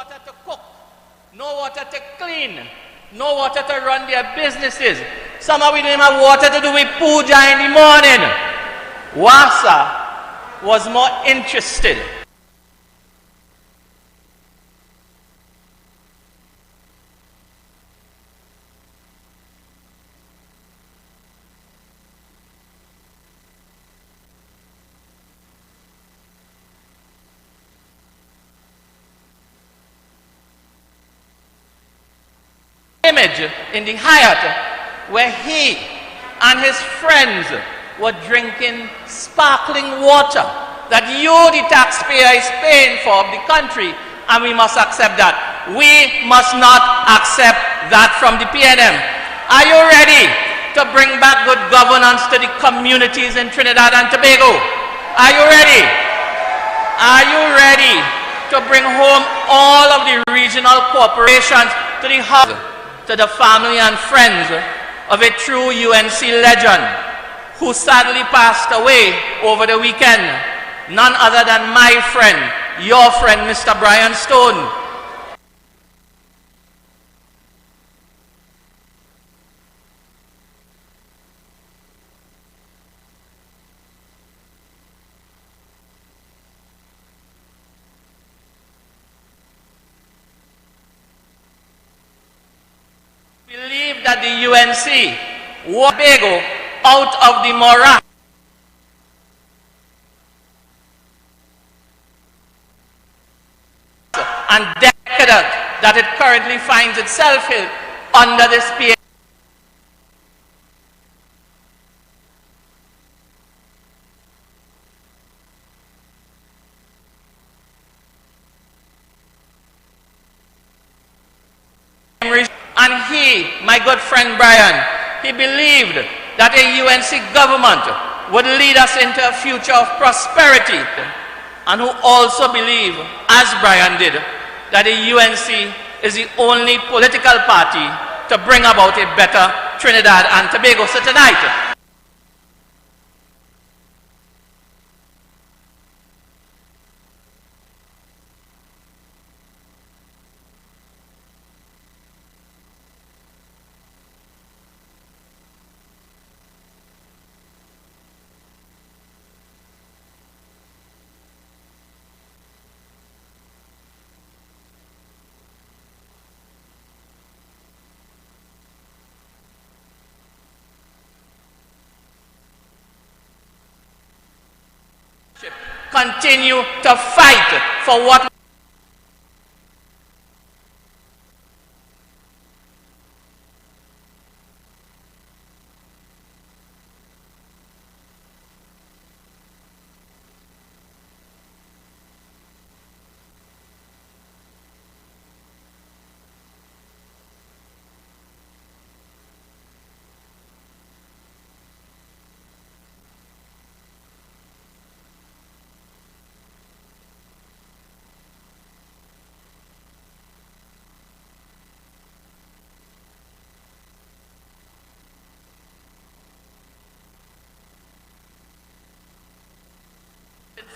water to cook, no water to clean, no water to run their businesses. Some of them didn't have water to do with puja in the morning. Wasa was more interested image in the Hyatt where he and his friends were drinking sparkling water that you, the taxpayer, is paying for the country, and we must accept that. We must not accept that from the PNM. Are you ready to bring back good governance to the communities in Trinidad and Tobago? Are you ready? Are you ready to bring home all of the regional corporations to the house, to the family and friends of a true UNC legend who sadly passed away over the weekend? None other than my friend, your friend, Mr. Brian Stone. Believe that the UNC won Tobago out of the morass and decadent that it currently finds itself in under this PA. And he, my good friend Brian, he believed that a UNC government would lead us into a future of prosperity, and who also believed, as Brian did, that the UNC is the only political party to bring about a better Trinidad and Tobago. So tonight, continue to fight for what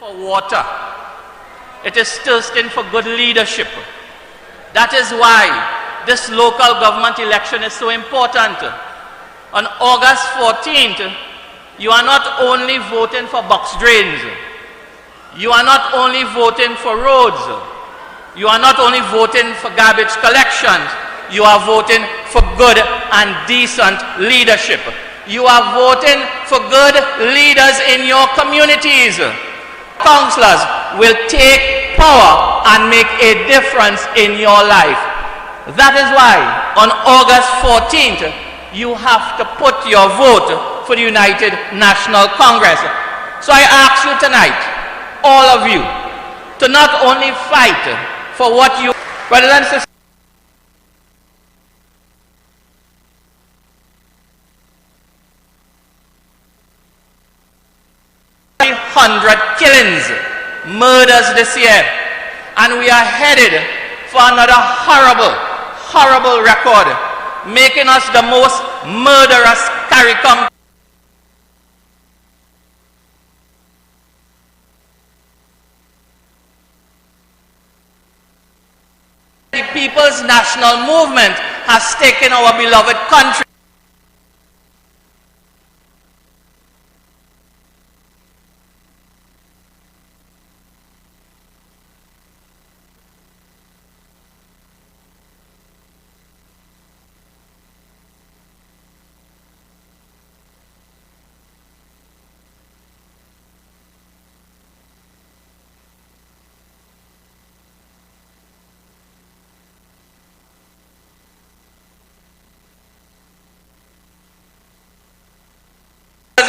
for water. It is thirsting for good leadership. That is why this local government election is so important. On August 14th, you are not only voting for box drains, you are not only voting for roads, you are not only voting for garbage collections, you are voting for good and decent leadership. You are voting for good leaders in your communities. Councillors will take power and make a difference in your life. That is why on August 14th, you have to put your vote for the United National Congress. So I ask you tonight, all of you, to not only fight for what you, brothers and sisters, 100 killings, murders this year, and we are headed for another horrible record, making us the most murderous CARICOM People's National Movement has taken our beloved country.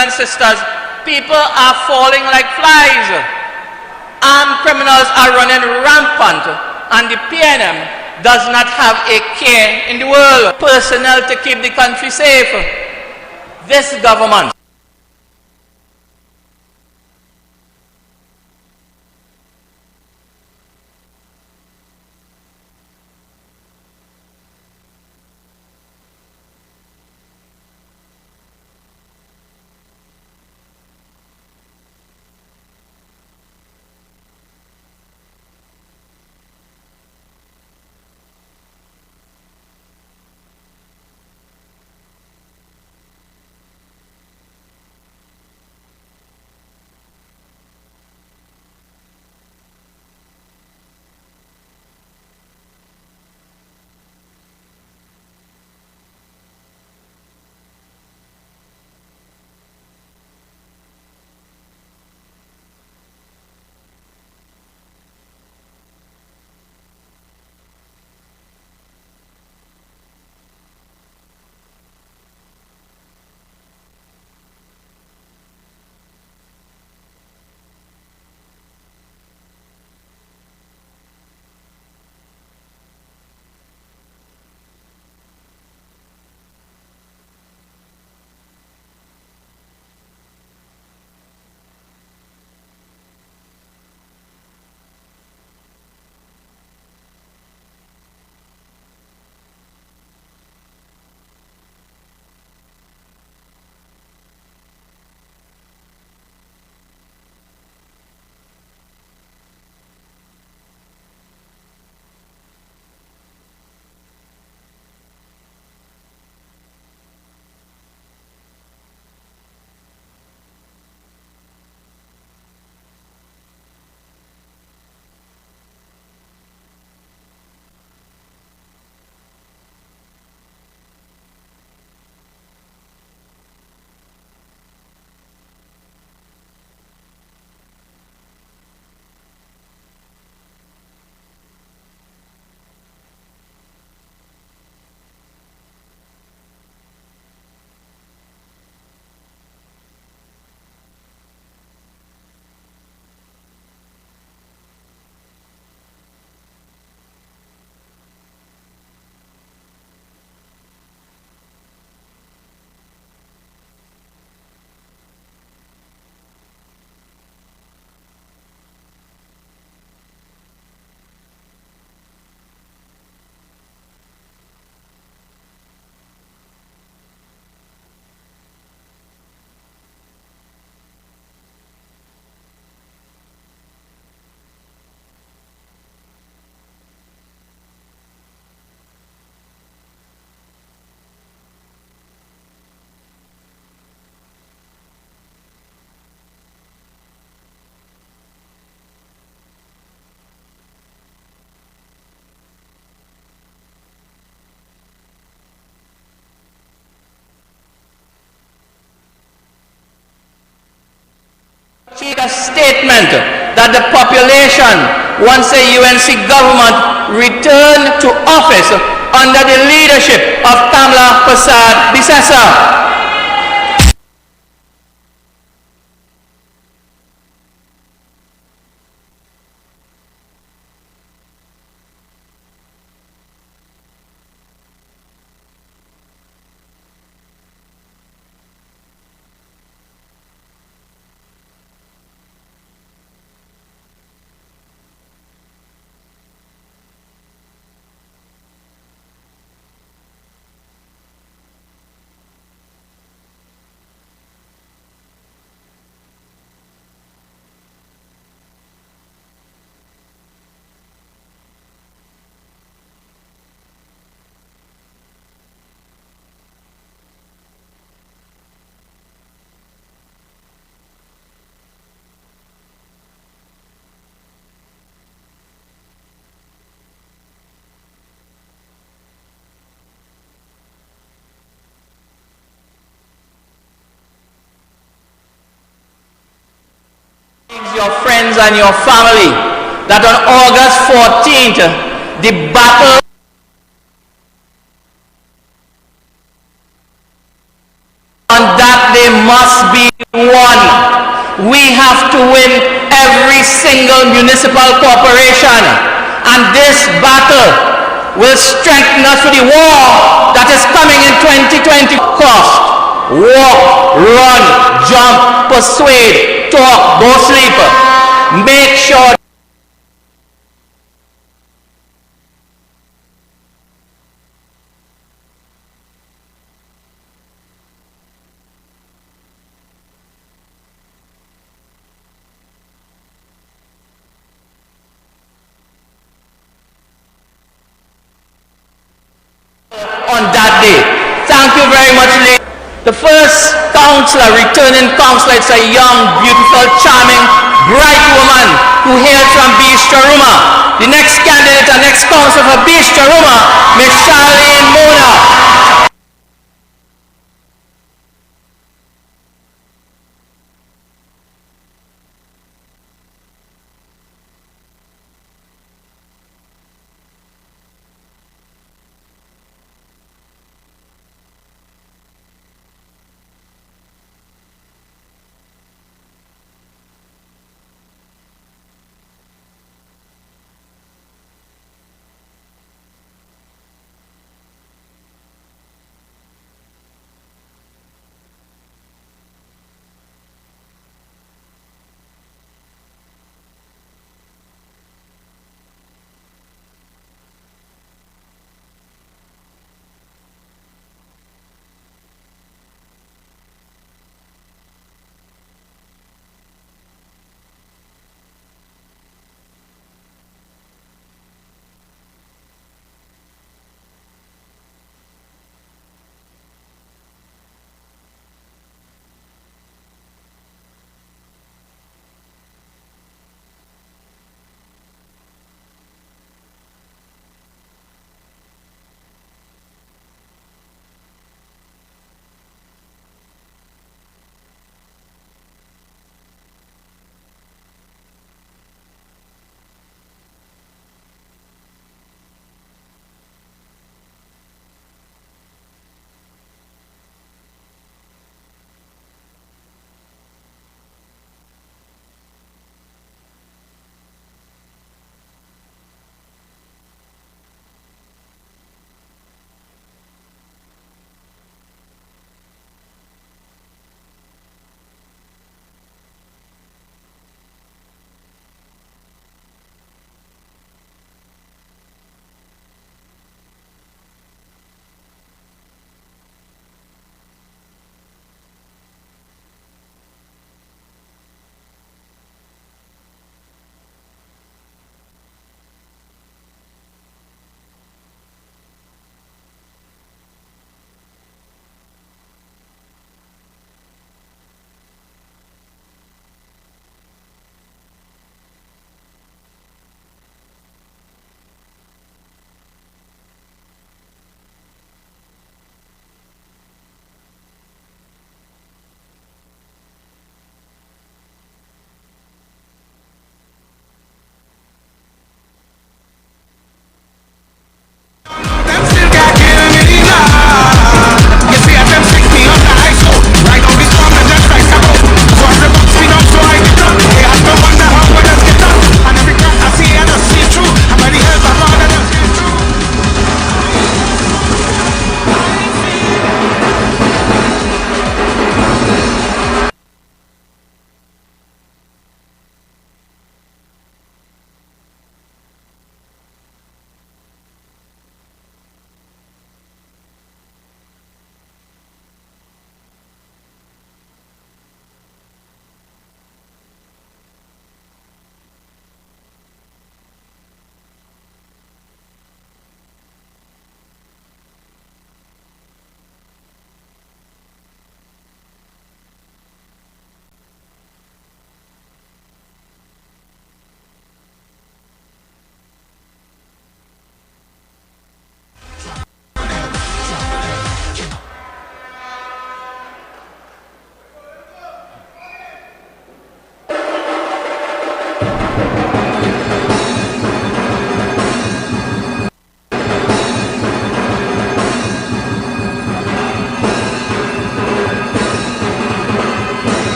And sisters, people are falling like flies. Armed criminals are running rampant, and the PNM does not have a care in the world. Personnel to keep the country safe. This government a statement that the population wants a UNC government return to office under the leadership of Kamla Persad-Bissessar. your friends and your family that on August 14th, the battle on that day must be won. We have to win every single municipal corporation, and this battle will strengthen us for the war that is coming in 2020. Cost, walk, run, jump, persuade, talk, don't sleep. Make sure on that day. Thank you very much, ladies. The first councillor, returning councillor, is a young, beautiful, charming, bright woman who hails from Beach Taruma. The next candidate and next councillor for Beach Taruma, Ms. Charlene Mona.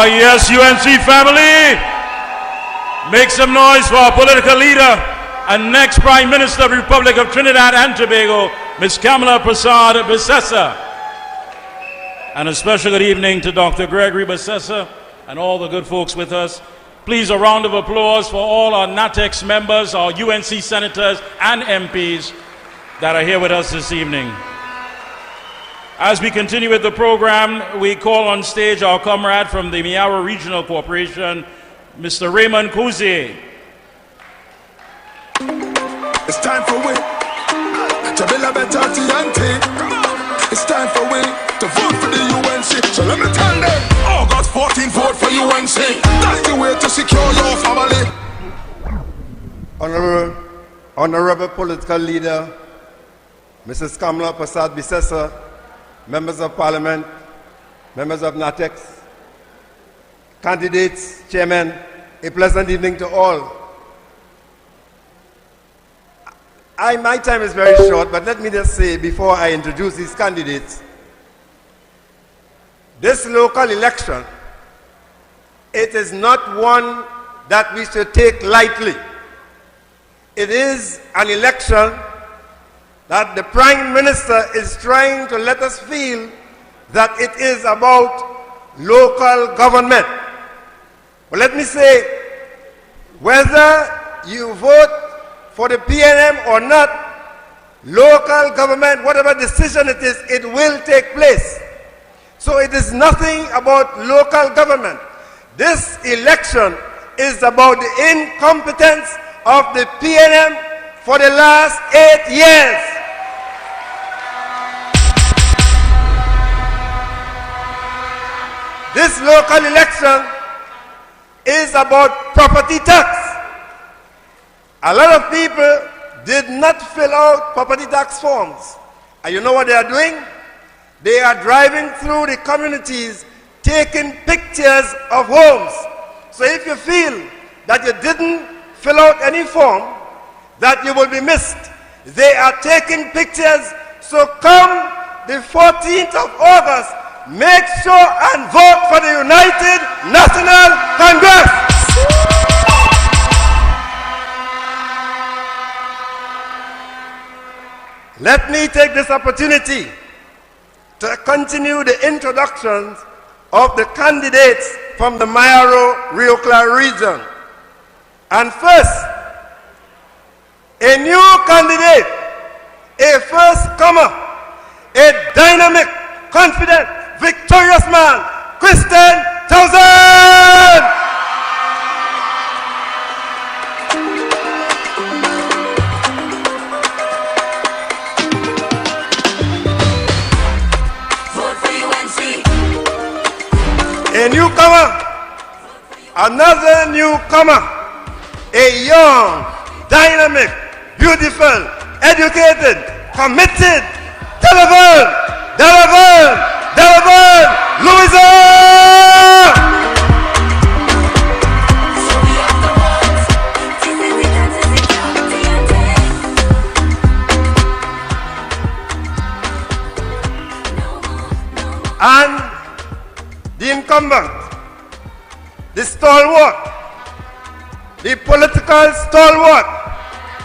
Yes, UNC family. Make some noise for our political leader and next Prime Minister of the Republic of Trinidad and Tobago, Ms. Kamala Prasad Bissessa. And a special good evening to Dr. Gregory Bissessa and all the good folks with us. Please, a round of applause for all our NATEX members, our UNC senators and MPs that are here with us this evening. As we continue with the program, we call on stage our comrade from the Miara Regional Corporation, Mr. Raymond Cozier. It's time for we to build a better TNT. It's time for we to vote for the UNC. So let me tell them, August 14, vote for UNC. That's the way to secure your family. Honorable political leader, Mrs. Kamala Prasad Bissessa, members of Parliament, members of NATEX, candidates, chairman, a pleasant evening to all. My time is very short, but let me just say before I introduce these candidates, this local election, it is not one that we should take lightly. It is an election that the Prime Minister is trying to let us feel that it is about local government. But let me say, whether you vote for the PNM or not, local government, whatever decision it is, it will take place. So it is nothing about local government. This election is about the incompetence of the PNM for the last 8 years. This local election is about property tax. A lot of people did not fill out property tax forms. And you know what they are doing? They are driving through the communities taking pictures of homes. So if you feel that you didn't fill out any form, that you will be missed. They are taking pictures. So come the 14th of August, make sure and vote for the United National Congress. Let me take this opportunity to continue the introductions of the candidates from the Mayaro-Rio Claro region. And first, a new candidate, a first-comer, a dynamic, confident, victorious man, Christian Townsend! A newcomer, another newcomer, a young, dynamic, beautiful, educated, committed, Delavan, Louisa! And the incumbent, the stalwart, the political stalwart,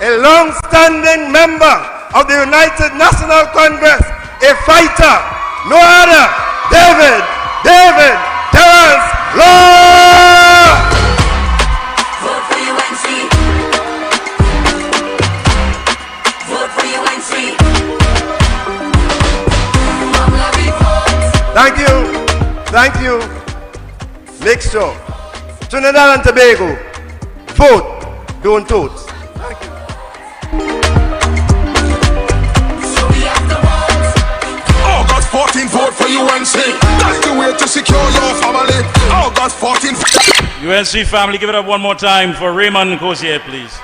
a long-standing member of the United National Congress, a fighter, no other, David Terrence Law! Vote for UNC. Vote for UNC. Thank you. Make sure. Trinidad and Tobago, vote, don't tote. Thank you. August 14, vote for UNC. That's the way to secure your family. August 14. UNC family, give it up one more time for Raymond Cozier, please.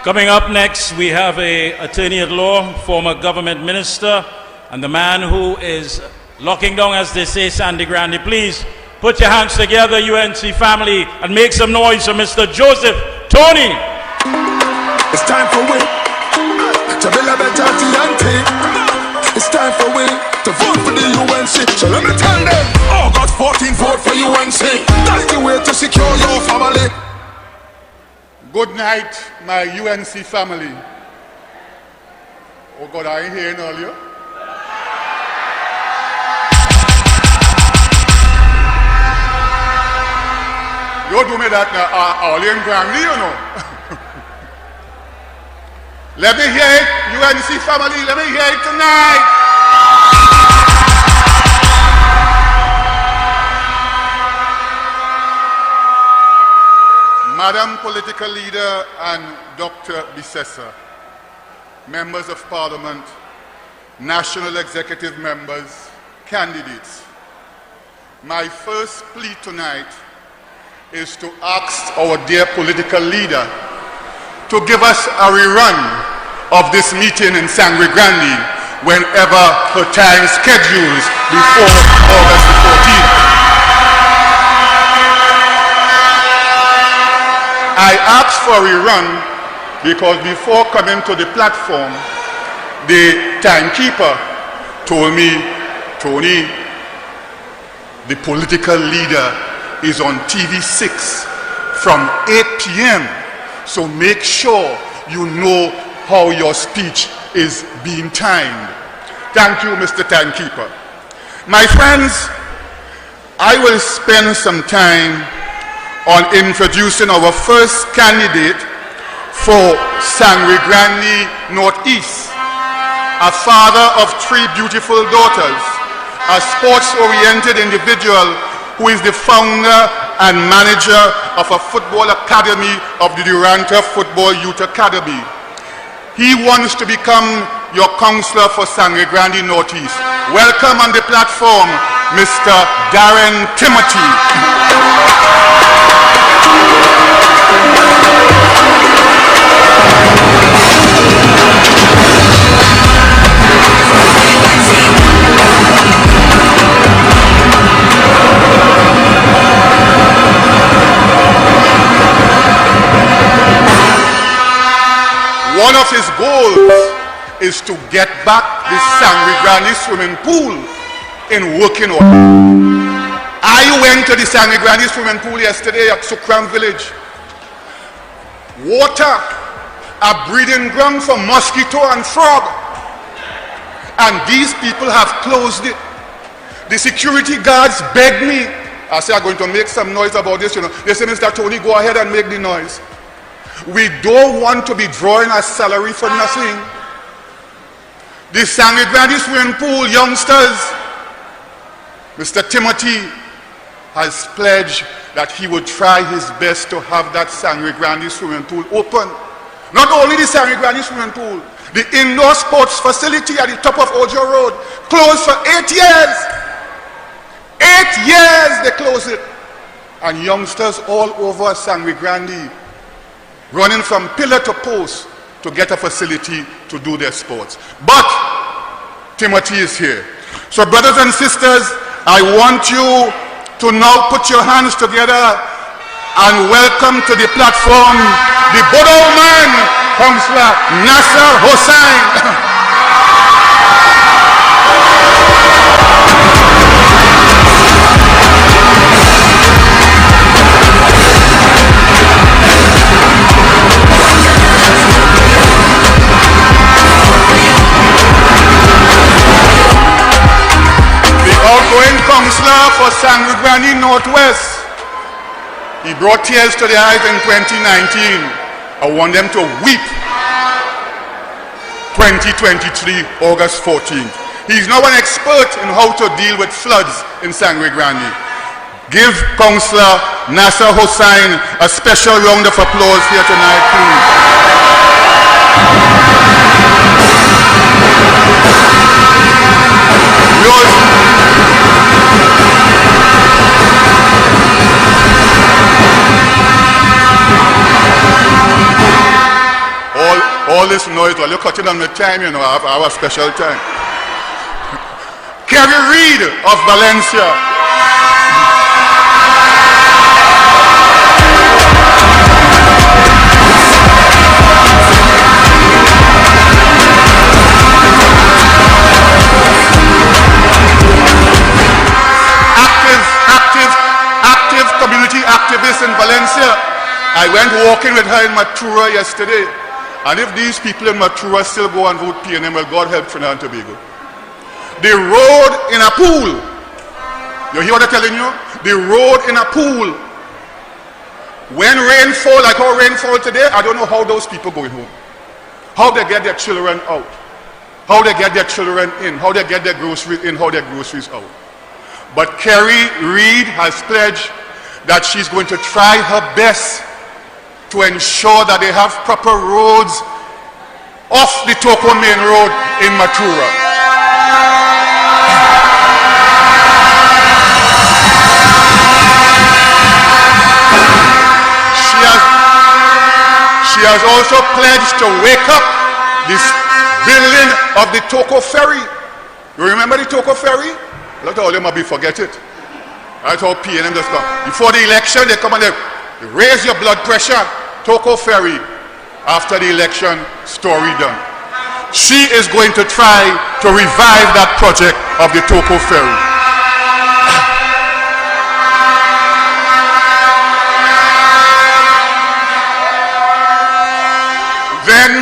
Coming up next, we have an attorney at law, former government minister, and the man who is locking down, as they say, Sandy Grande. Please put your hands together, UNC family, and make some noise for Mr. Joseph Tony. It's time for we to build a better TNT. It's time for we to vote for the UNC. So let me tell them, August 14th, vote for UNC. That's the way to secure your family. Good night, my UNC family. Oh God, I ain't hearing earlier. You do me that now, all in Grammy, you know. Let me hear it, UNC family, let me hear it tonight. Madam Political Leader and Dr. Bissessa, Members of Parliament, National Executive Members, candidates, my first plea tonight is to ask our dear political leader to give us a rerun of this meeting in Sangre Grande whenever her time schedules before August the 14th. I asked for a rerun because before coming to the platform, the timekeeper told me, Tony, the political leader is on TV6 from 8 p.m. So make sure you know how your speech is being timed. Thank you, Mr. Timekeeper. My friends, I will spend some time on introducing our first candidate for Sangre Grande Northeast, a father of 3 beautiful daughters, a sports-oriented individual who is the founder and manager of a football academy of the Duranta Football Youth Academy. He wants to become your counselor for Sangre Grande Northeast. Welcome on the platform, Mr. Darren Timothy. One of his goals is to get back the Sangre Grande swimming pool in working order. I went to the Sangre Grande swimming pool yesterday at Sukram village. Water, a breeding ground for mosquito and frog. And these people have closed it. The security guards begged me. I said, I'm going to make some noise about this, you know. They said, Mr. Tony, go ahead and make the noise. We don't want to be drawing a salary for nothing. The Sangre Grande swimming pool youngsters, Mr. Timothy has pledged that he would try his best to have that Sangre Grande swimming pool open. Not only the Sangre Grande swimming pool, the indoor sports facility at the top of Ojo Road closed for 8 years. 8 years they closed it. And youngsters all over Sangre Grande running from pillar to post to get a facility to do their sports. But Timothy is here. So brothers and sisters, I want you to now put your hands together and welcome to the platform the Bodo man, Councillor Nasser Hossain. Outgoing councillor for Sangre Grande Northwest. He brought tears to their eyes in 2019. I want them to weep. 2023, August 14th. He is now an expert in how to deal with floods in Sangre Grande. Give Councillor Nasser Hossain a special round of applause here tonight, please. All this noise, well, you're cutting on the time, you know, I have a special time. Kerry Reid of Valencia. I went walking with her in Matura yesterday. And if these people in Matura still go and vote PNM, well, God help Trinidad and Tobago. They rode in a pool. You hear what I'm telling you? They rode in a pool. When rain fall, like how rain fall today, I don't know how those people going home. How they get their children out. How they get their children in. How they get their groceries in. How their groceries out. But Kerry Reid has pledged that she's going to try her best to ensure that they have proper roads off the Toko Main Road in Matura. She has also pledged to wake up this building of the Toko Ferry. You remember the Toko Ferry? A lot of all them maybe forget it. That's how PNM just come. Before the election, they come and they raise your blood pressure. Toko Ferry. After the election, story done. She is going to try to revive that project of the Toko Ferry. Then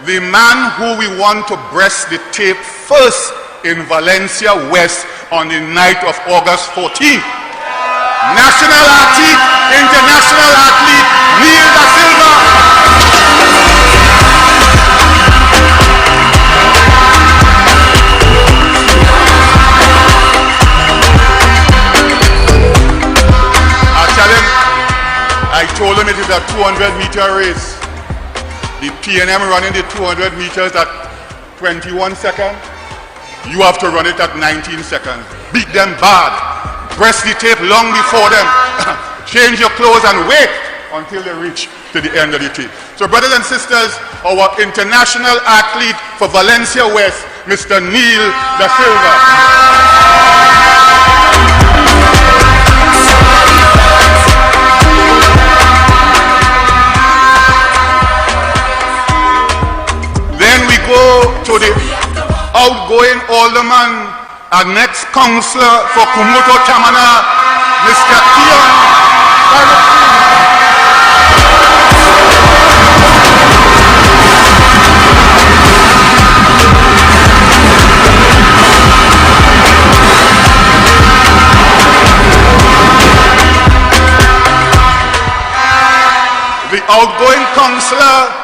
the man who we want to breast the tape first in Valencia West on the night of August 14th. National athlete, international athlete, Neil da Silva. I told him it is a 200-meter race. The PNM running the 200 meters at 21 seconds. You have to run it at 19 seconds. Beat them bad. Press the tape long before them. Change your clothes and wait until they reach to the end of the tape. So brothers and sisters, our international athlete for Valencia West, Mr. Neil da Silva. Go to the outgoing alderman and next councillor for Kumuto Tamana, Mr. Ian The outgoing councillor,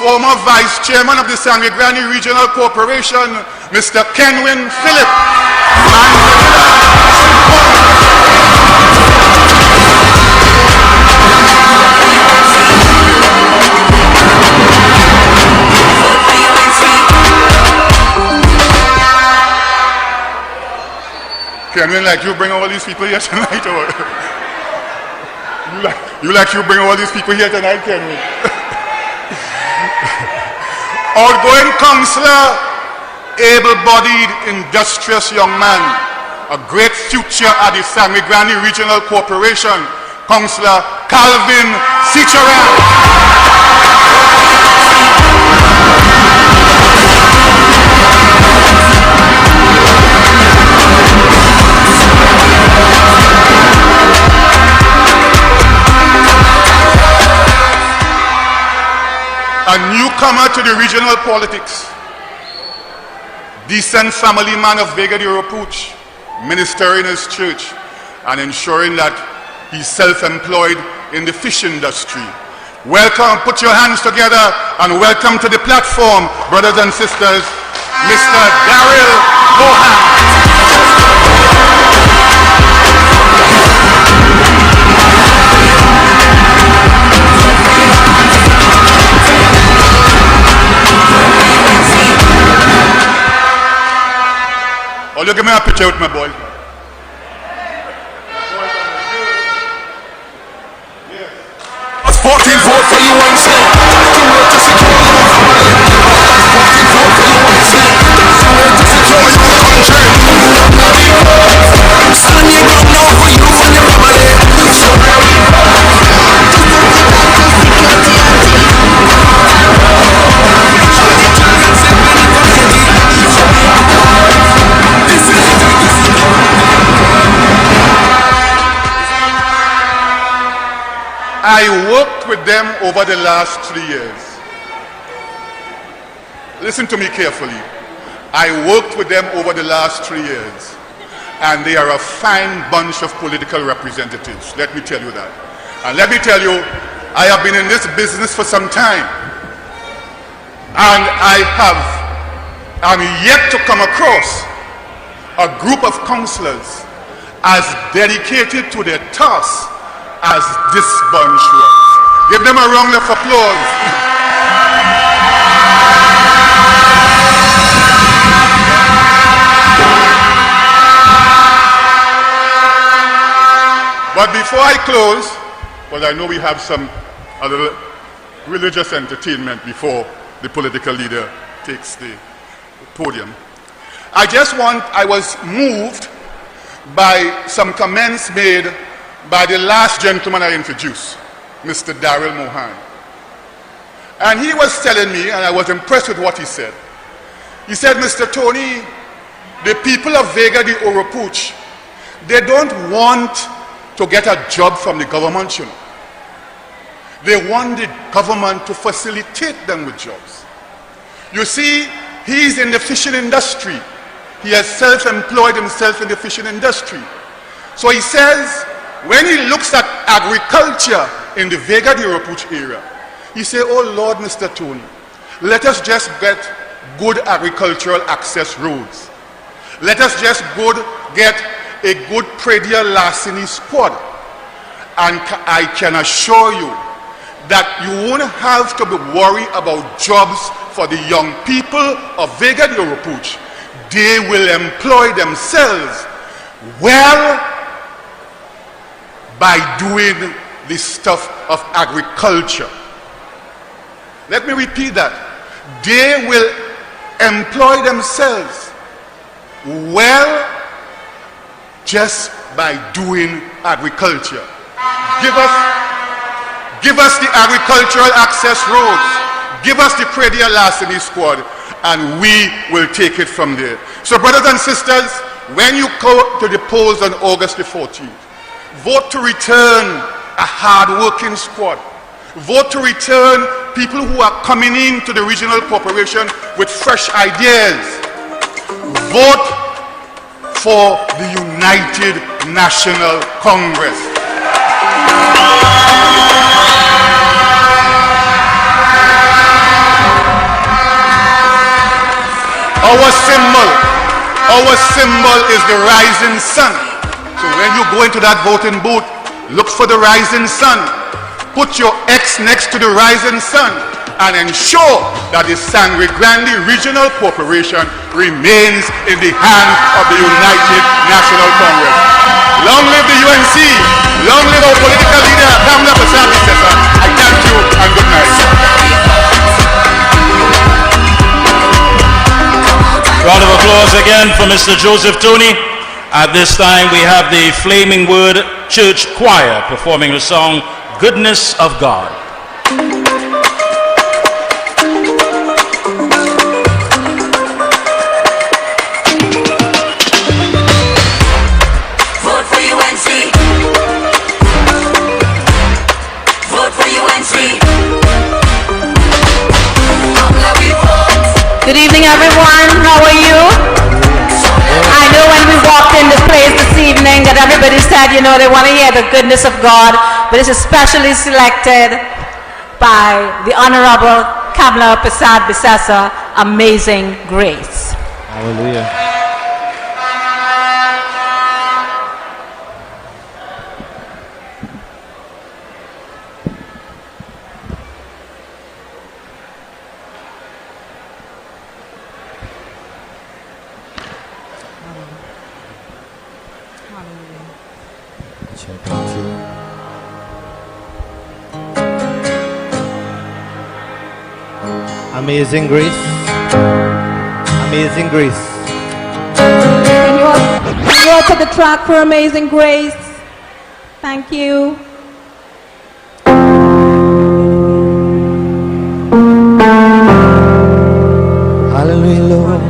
former Vice Chairman of the Sangre Regional Corporation, Mr. Kenwin Phillip. Kenwin, like you bring all these people here tonight, or you bring all these people here tonight, Kenwin? Outgoing councillor, able-bodied, industrious young man, a great future at the Sangre Grande Regional Corporation, Councillor Calvin Sicharan. A newcomer to the regional politics, decent family man of Vega de Ropuch, ministering in his church and ensuring that he's self-employed in the fish industry. Welcome, put your hands together and welcome to the platform, brothers and sisters, Mr. Daryl Mohan. Oh, look at me a picture with my boy. 14 vote for you and say, to secure your family. 14 vote for you and say, to secure your country. Stand your ground now for you and your family. This is I worked with them over the last 3 years. Listen to me carefully. I worked with them over the last 3 years. And they are a fine bunch of political representatives. Let me tell you that. And let me tell you, I have been in this business for some time. And I'm yet to come across a group of councillors as dedicated to their task as this bunch was. Give them a round of applause. But before I close, well, I know we have some other religious entertainment before the political leader takes the podium. I was moved by some comments made by the last gentleman I introduced, Mr. Daryl Mohan. And he was telling me, and I was impressed with what he said. He said, Mr. Tony, the people of Vega de Oropuch, they don't want to get a job from the government, you know. They want the government to facilitate them with jobs. You see, he's in the fishing industry. He has self-employed himself in the fishing industry. So he says, when he looks at agriculture in the Vega de Oropuch area, he says, oh Lord, Mr. Tony, let us just get good agricultural access roads. Let us just get a good predial larceny squad. And I can assure you that you won't have to be worried about jobs for the young people of Vega de Oropuch. They will employ themselves well by doing the stuff of agriculture. Let me repeat that. They will employ themselves well just by doing agriculture. Give us the agricultural access roads. Give us the predial larceny squad, and we will take it from there. So brothers and sisters, when you go to the polls on August the 14th, vote to return a hard-working squad. Vote to return people who are coming into the regional corporation with fresh ideas. Vote for the United National Congress. Our symbol is the rising sun. So when you go into that voting booth, look for the rising sun. Put your X next to the rising sun and ensure that the Sangre Grande Regional Corporation remains in the hands of the United National Congress. Long live the UNC. Long live our political leader, Kamla Pasar-Bissessa. I thank you and good night. Round of applause again for Mr. Joseph Tony. At this time, we have the Flaming Word Church Choir performing the song, Goodness of God. Vote for UNC. Vote for UNC. Good evening, everyone. How are you? I know when we walked in this place this evening that everybody said, you know, they want to hear the goodness of God, but it's especially selected by the Honorable Kamla Pasar-Bissessa, Amazing Grace. Hallelujah. Amazing Grace. Amazing Grace. Can you all put the track for Amazing Grace? Thank you. Hallelujah, Lord.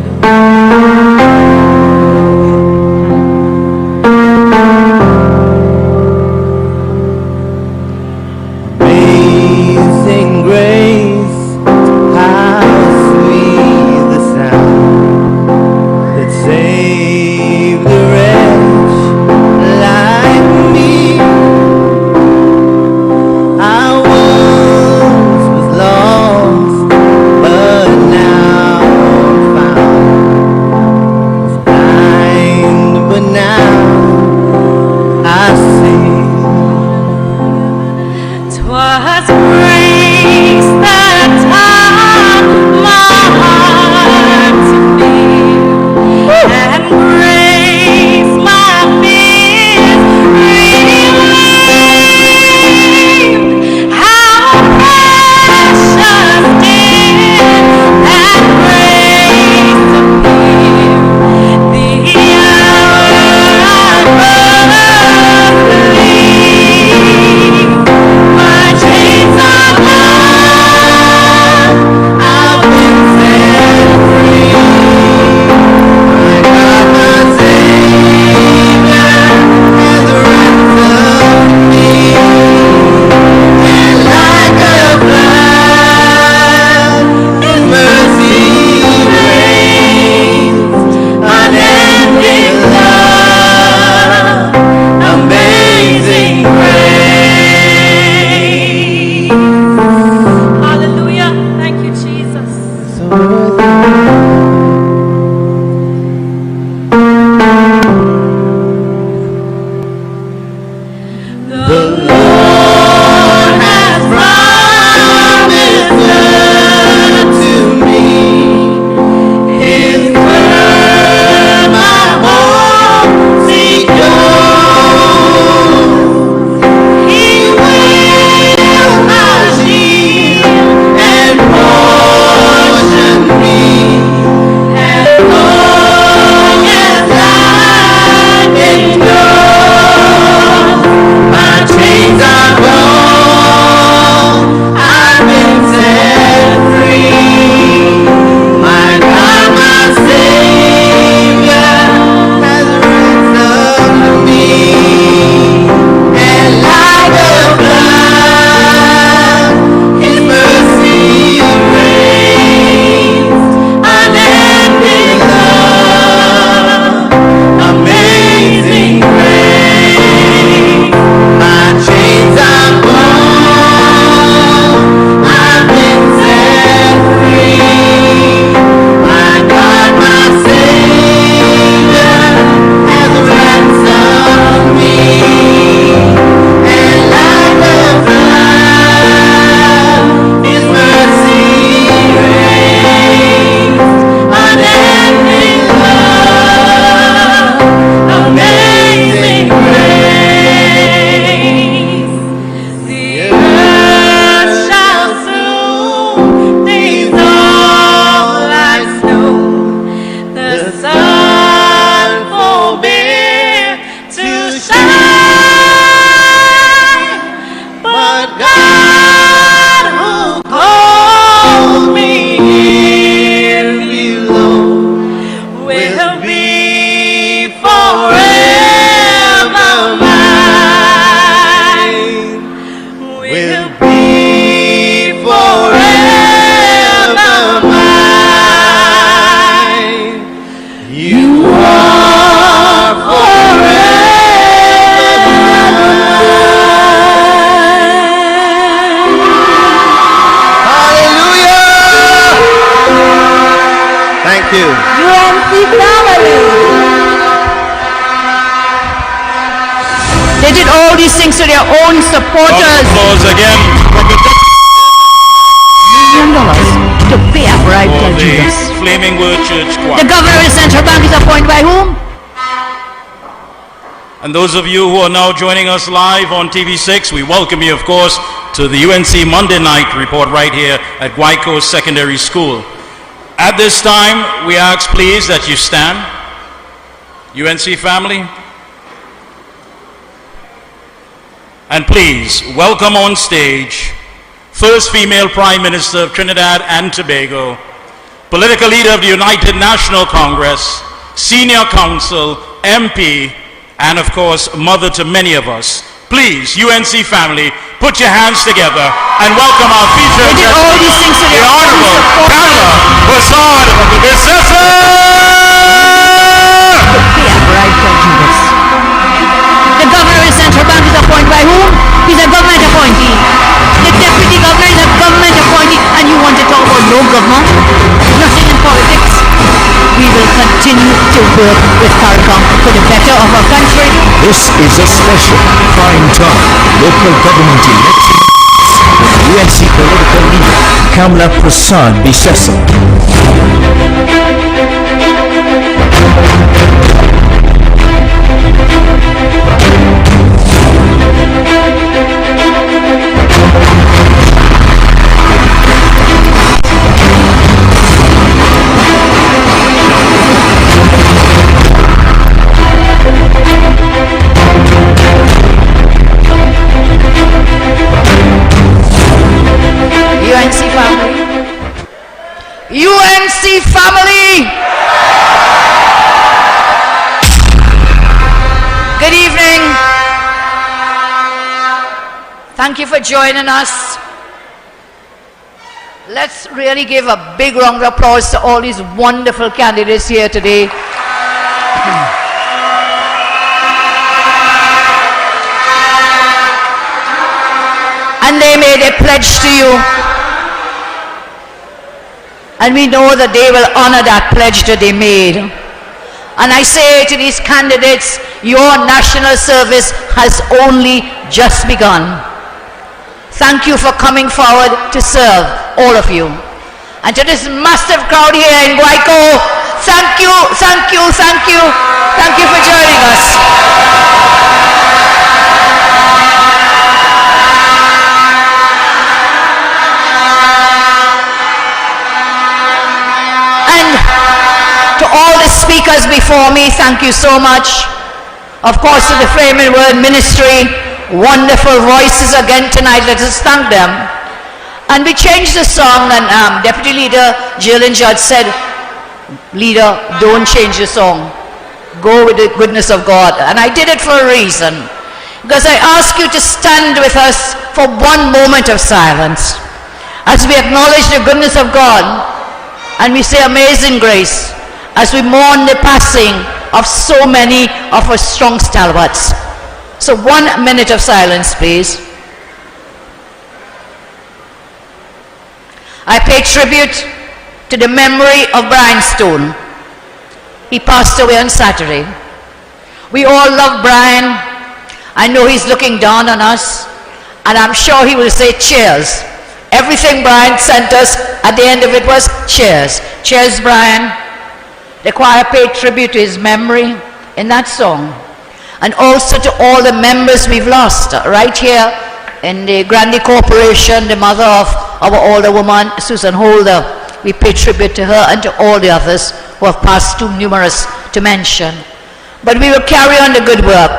They did all these things to their own supporters. Applause again from the $1 million to pay a bribe to the Judas. Flaming Word Church The Choir. governor of the central bank is appointed by whom? And those of you who are now joining us live on TV6, we welcome you, of course, to the UNC Monday Night Report right here at Guaico Secondary School. At this time, we ask please that you stand. UNC family. And please, welcome on stage, first female Prime Minister of Trinidad and Tobago, political leader of the United National Congress, senior counsel, MP, and of course, mother to many of us. Please, UNC family, put your hands together and welcome our featured They did all these things to the their own Honorable supporters. Kamala Prasad. To pay a bribe to Judas. The governor of the central bank is appointed by whom? He's a government appointee. The deputy governor is a government appointee. And you want to talk about no government? Nothing in politics. We will continue to work with CARICOM for the better of our country. This is a special prime time local government election with UNC political leader Kamala Prasad Bisesa. UNC family. UNC family. Good evening. Thank you for joining us. Let's really give a big round of applause to all these wonderful candidates here today. And they made a pledge to you. And we know that they will honor that pledge that they made. And I say to these candidates, your national service has only just begun. Thank you for coming forward to serve, all of you. And to this massive crowd here in Guaico, thank you, thank you, thank you. Thank you for joining us. To all the speakers before me, thank you so much. Of course, to the Flaming Word Ministry, wonderful voices again tonight. Let us thank them. And we changed the song, and Deputy Leader Jillian Judd said, Leader, don't change the song. Go with the goodness of God. And I did it for a reason. Because I ask you to stand with us for one moment of silence as we acknowledge the goodness of God and we say Amazing Grace, as we mourn the passing of so many of our strong stalwarts. So 1 minute of silence, please. I pay tribute to the memory of Brian Stone. He passed away on Saturday. We all love Brian. I know he's looking down on us, and I'm sure he will say cheers. Everything Brian sent us, at the end of it was cheers. Cheers, Brian. The choir paid tribute to his memory in that song. And also to all the members we've lost right here in the Grandi Corporation, the mother of our older woman, Susan Holder. We pay tribute to her and to all the others who have passed, too numerous to mention. But we will carry on the good work,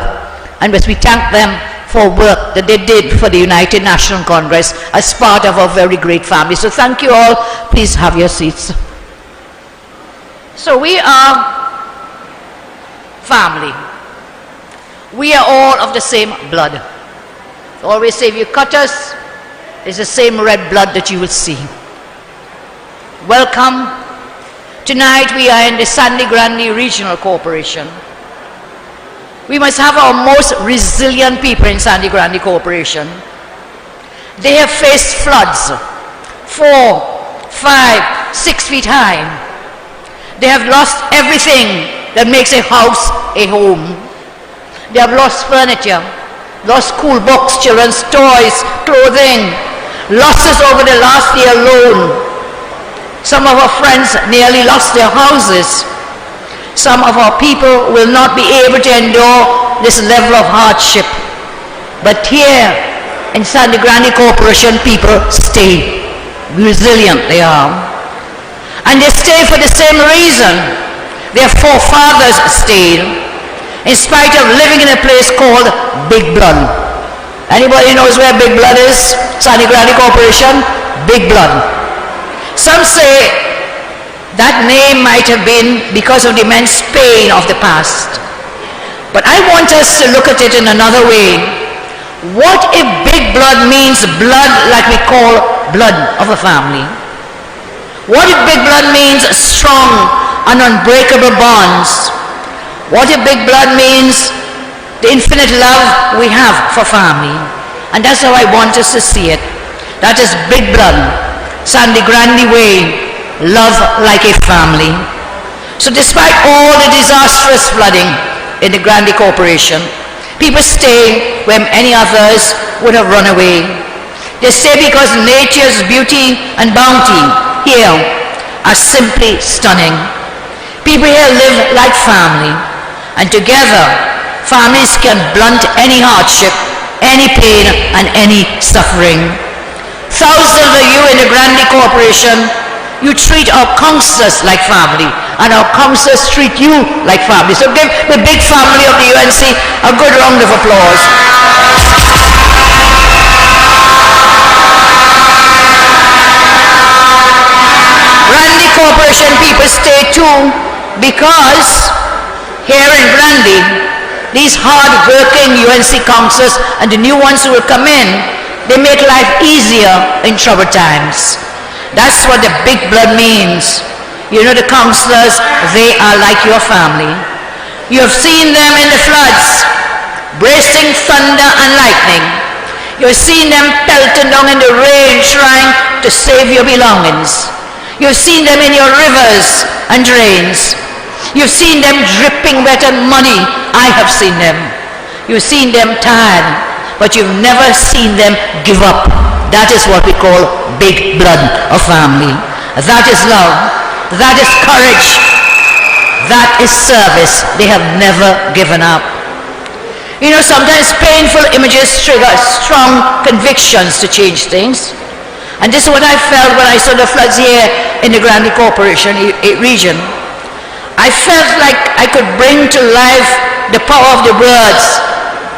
and as we thank them for work that they did for the United National Congress as part of our very great family. So thank you all. Please have your seats. So we are family. We are all of the same blood. I always say if you cut us, it's the same red blood that you will see. Welcome. Tonight we are in the Sandy Grande Regional Corporation. We must have our most resilient people in Sandy Grande Corporation. They have faced floods 4, 5, 6 feet high. They have lost everything that makes a house a home. They have lost furniture. lost school books, children's toys, clothing, losses over the last year alone. Some of our friends nearly lost their houses. Some of our people will not be able to endure this level of hardship. But here in Sangre Grande Corporation, people stay. Resilient they are. And they stay for the same reason their forefathers stayed, in spite of living in a place called Big Blood. Anybody knows where Big Blood is? Sangre Grande Corporation? Big Blood. Some say that name might have been because of the immense pain of the past. But I want us to look at it in another way. What if Big Blood means blood like we call blood of a family? What if Big Blood means strong and unbreakable bonds? What if Big Blood means the infinite love we have for family? And that's how I want us to see it. That is Big Blood, Sangre Grande way, love like a family. So despite all the disastrous flooding in the Grande Corporation, people stay where many others would have run away. They stay because nature's beauty and bounty here are simply stunning. People here live like family, and together families can blunt any hardship, any pain, and any suffering. Thousands of you in the Grande Corporation, you treat our councillors like family, and our councillors treat you like family. So give the big family of the UNC a good round of applause. Grande Corporation people stay too because here in Grande, these hard-working UNC councillors and the new ones who will come in, they make life easier in troubled times. That's what the Big Blood means. You know, the councillors, they are like your family. You have seen them in the floods, bracing thunder and lightning. You have seen them pelting down in the rain trying to save your belongings. You have seen them in your rivers and drains. You've seen them dripping wet and muddy. I have seen them. You've seen them tired, but you've never seen them give up. That is what we call Big Blood of family. That is love. That is courage. That is service. They have never given up. You know, sometimes painful images trigger strong convictions to change things. And this is what I felt when I saw the floods here in the Grande Corporation region. I felt like I could bring to life the power of the words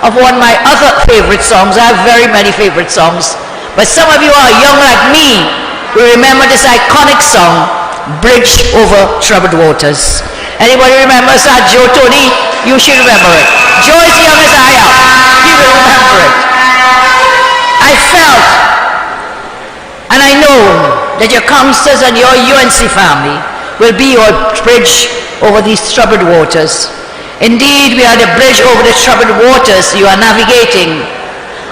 of one of my other favorite songs. I have very many favorite songs. But some of you are young like me will remember this iconic song, Bridge Over Troubled Waters. Anybody remember that? Joe Tony? You should remember it. Joe is young as I am. He will remember it. I felt, and I know that your councillors and your UNC family will be your bridge over these troubled waters. Indeed, we are the bridge over the troubled waters you are navigating.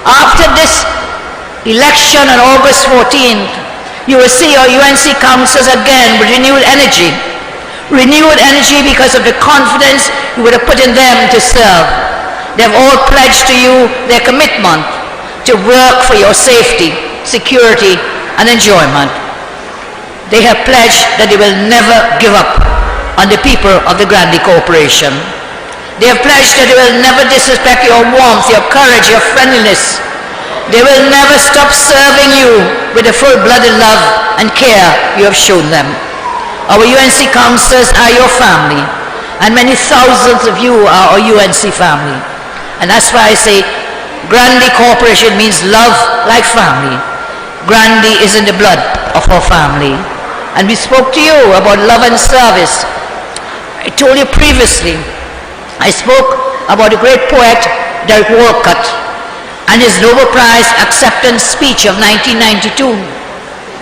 After this election on August 14th, you will see your UNC councillors again with renewed energy. Renewed energy because of the confidence you would have put in them to serve. They have all pledged to you their commitment to work for your safety, security, and enjoyment. They have pledged that they will never give up on the people of the Grande Corporation. They have pledged that they will never disrespect your warmth, your courage, your friendliness. They will never stop serving you with the full-blooded love and care you have shown them. Our UNC councillors are your family, and many thousands of you are our UNC family. And that's why I say Grande Corporation means love like family. Grande is in the blood of our family. And we spoke to you about love and service. I told you previously, I spoke about the great poet Derek Walcott and his Nobel Prize acceptance speech of 1992,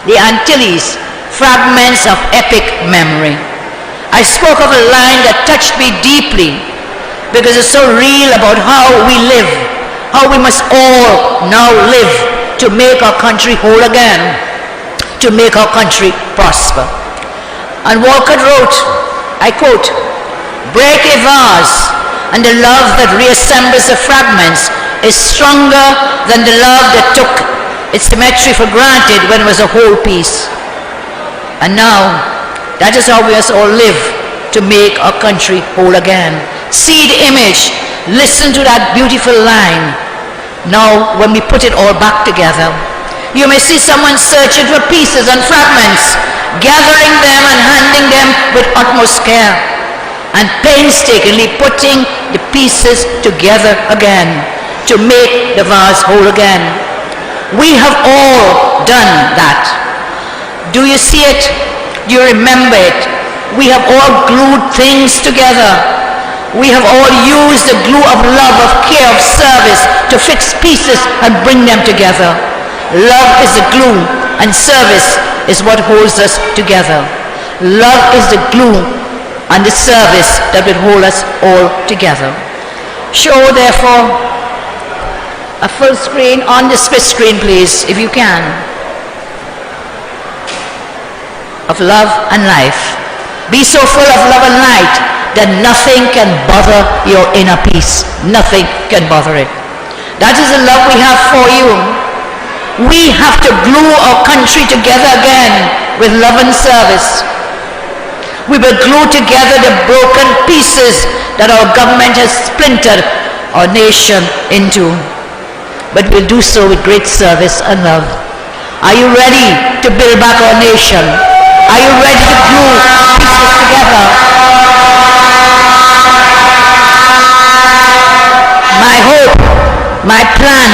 The Antilles, Fragments of Epic Memory. I spoke of a line that touched me deeply because it's so real about how we live, how we must all now live to make our country whole again, to make our country prosper. And Walcott wrote, I quote, "Break a vase, and the love that reassembles the fragments is stronger than the love that took its symmetry for granted when it was a whole piece. And now, that is how we must all live to make our country whole again. See the image, listen to that beautiful line. Now, when we put it all back together, you may see someone searching for pieces and fragments, gathering them and handing them with utmost care, and painstakingly putting the pieces together again to make the vase whole again. We have all done that. Do you see it? Do you remember it? We have all glued things together. We have all used the glue of love, of care, of service to fix pieces and bring them together. Love is the glue and service is what holds us together. Love is the glue and the service that will hold us all together. Show therefore a full screen on the split screen, please, if you can, of love and life. Be so full of love and light that nothing can bother your inner peace. Nothing can bother it. That is the love we have for you. We have to glue our country together again with love and service. We will glue together the broken pieces that our government has splintered our nation into. But we'll do so with great service and love. Are you ready to build back our nation? Are you ready to glue pieces together? My hope, my plan,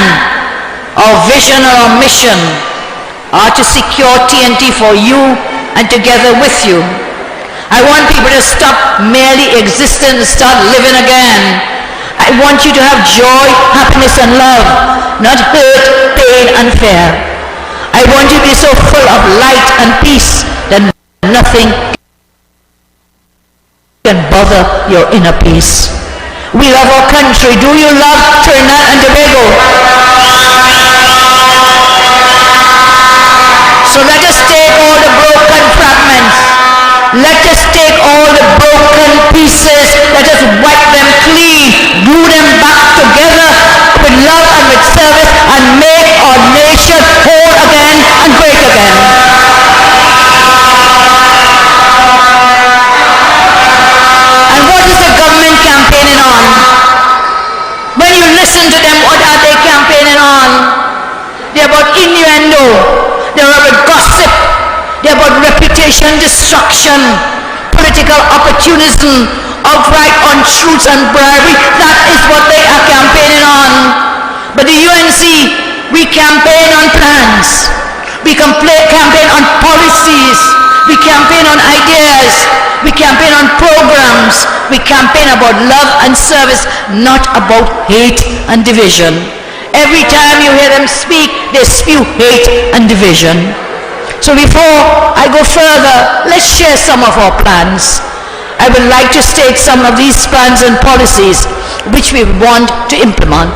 our vision or our mission are to secure TNT for you and together with you. I want people to stop merely existing and start living again. I want you to have joy, happiness and love, not hurt, pain and fear. I want you to be so full of light and peace that nothing can bother your inner peace. We love our country. Do you love Trinidad and Tobago? So let us take all the broken fragments. Let us take all the broken pieces. Let us wipe them clean. Glue them back together with love and with service and make our nation whole again and great again. And what is the government campaigning on? When you listen to them, what are they campaigning on? They're about innuendo. They're about gossip. They're about reputation destruction, political opportunism, outright untruths and bribery. That is what they are campaigning on. But the UNC, we campaign on plans. We campaign on policies. We campaign on ideas. We campaign on programs. We campaign about love and service, not about hate and division. Every time you hear them speak, they spew hate and division. So before I go further, let's share some of our plans. I would like to state some of these plans and policies which we want to implement.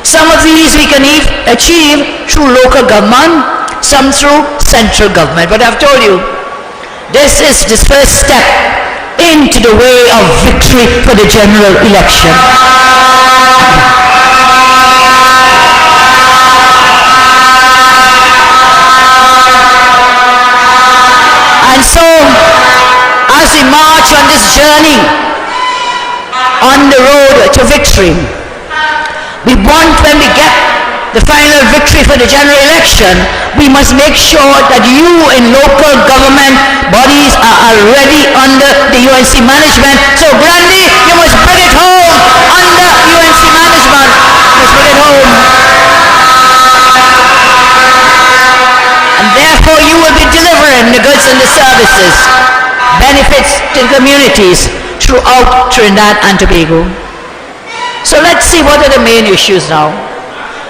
Some of these we can achieve through local government, some through central government. But I've told you, this is the first step into the way of victory for the general election. And so, as we march on this journey, on the road to victory, we want, when we get the final victory for the general election, we must make sure that you in local government bodies are already under the UNC management. So Brandy, you must bring it home under UNC management. You must bring it home. And therefore you will be delivering the goods and the services, benefits to the communities throughout Trinidad and Tobago. So let's see what are the main issues now.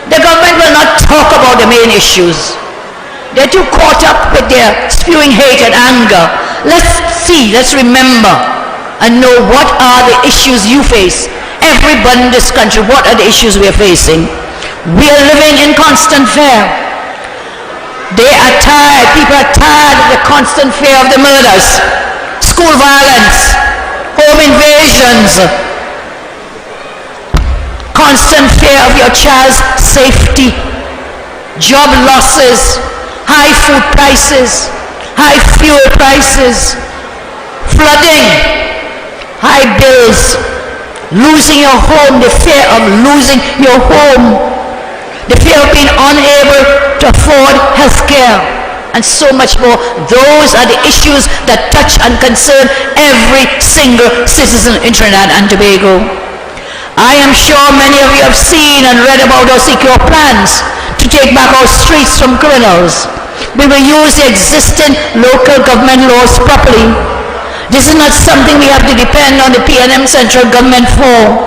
The government will not talk about the main issues. They're too caught up with their spewing hate and anger. Let's see, let's remember and know what are the issues you face. Everybody in this country, what are the issues we are facing? We are living in constant fear. They are tired, people are tired of the constant fear of the murders, school violence, home invasions, constant fear of your child's safety, job losses, high food prices, high fuel prices, flooding, high bills, losing your home, the fear of losing your home, the fear of being unable to afford health care, and so much more. Those are the issues that touch and concern every single citizen in Trinidad and Tobago. I am sure many of you have seen and read about our secure plans to take back our streets from criminals. We will use the existing local government laws properly. This is not something we have to depend on the PNM central government for.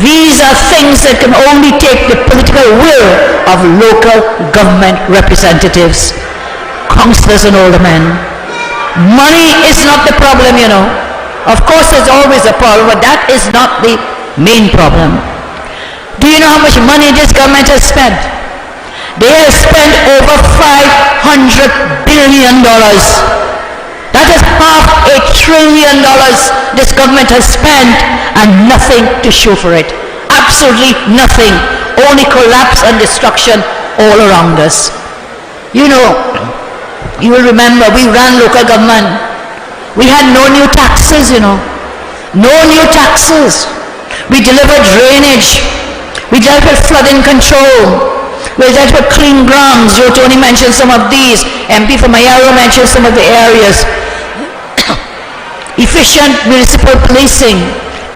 These are things that can only take the political will of local government representatives, councillors and aldermen. Money is not the problem, you know. Of course there's always a problem, but that is not the main problem. Do you know how much money this government has spent? They have spent over $500 billion. That is $500 billion this government has spent, and nothing to show for it. Absolutely nothing. Only collapse and destruction all around us. You know, you will remember we ran local government. We had no new taxes, you know. No new taxes. We delivered drainage. We dealt with flooding control. We dealt with clean grounds. Tony mentioned some of these. MP from Mayaro mentioned some of the areas. Efficient municipal policing,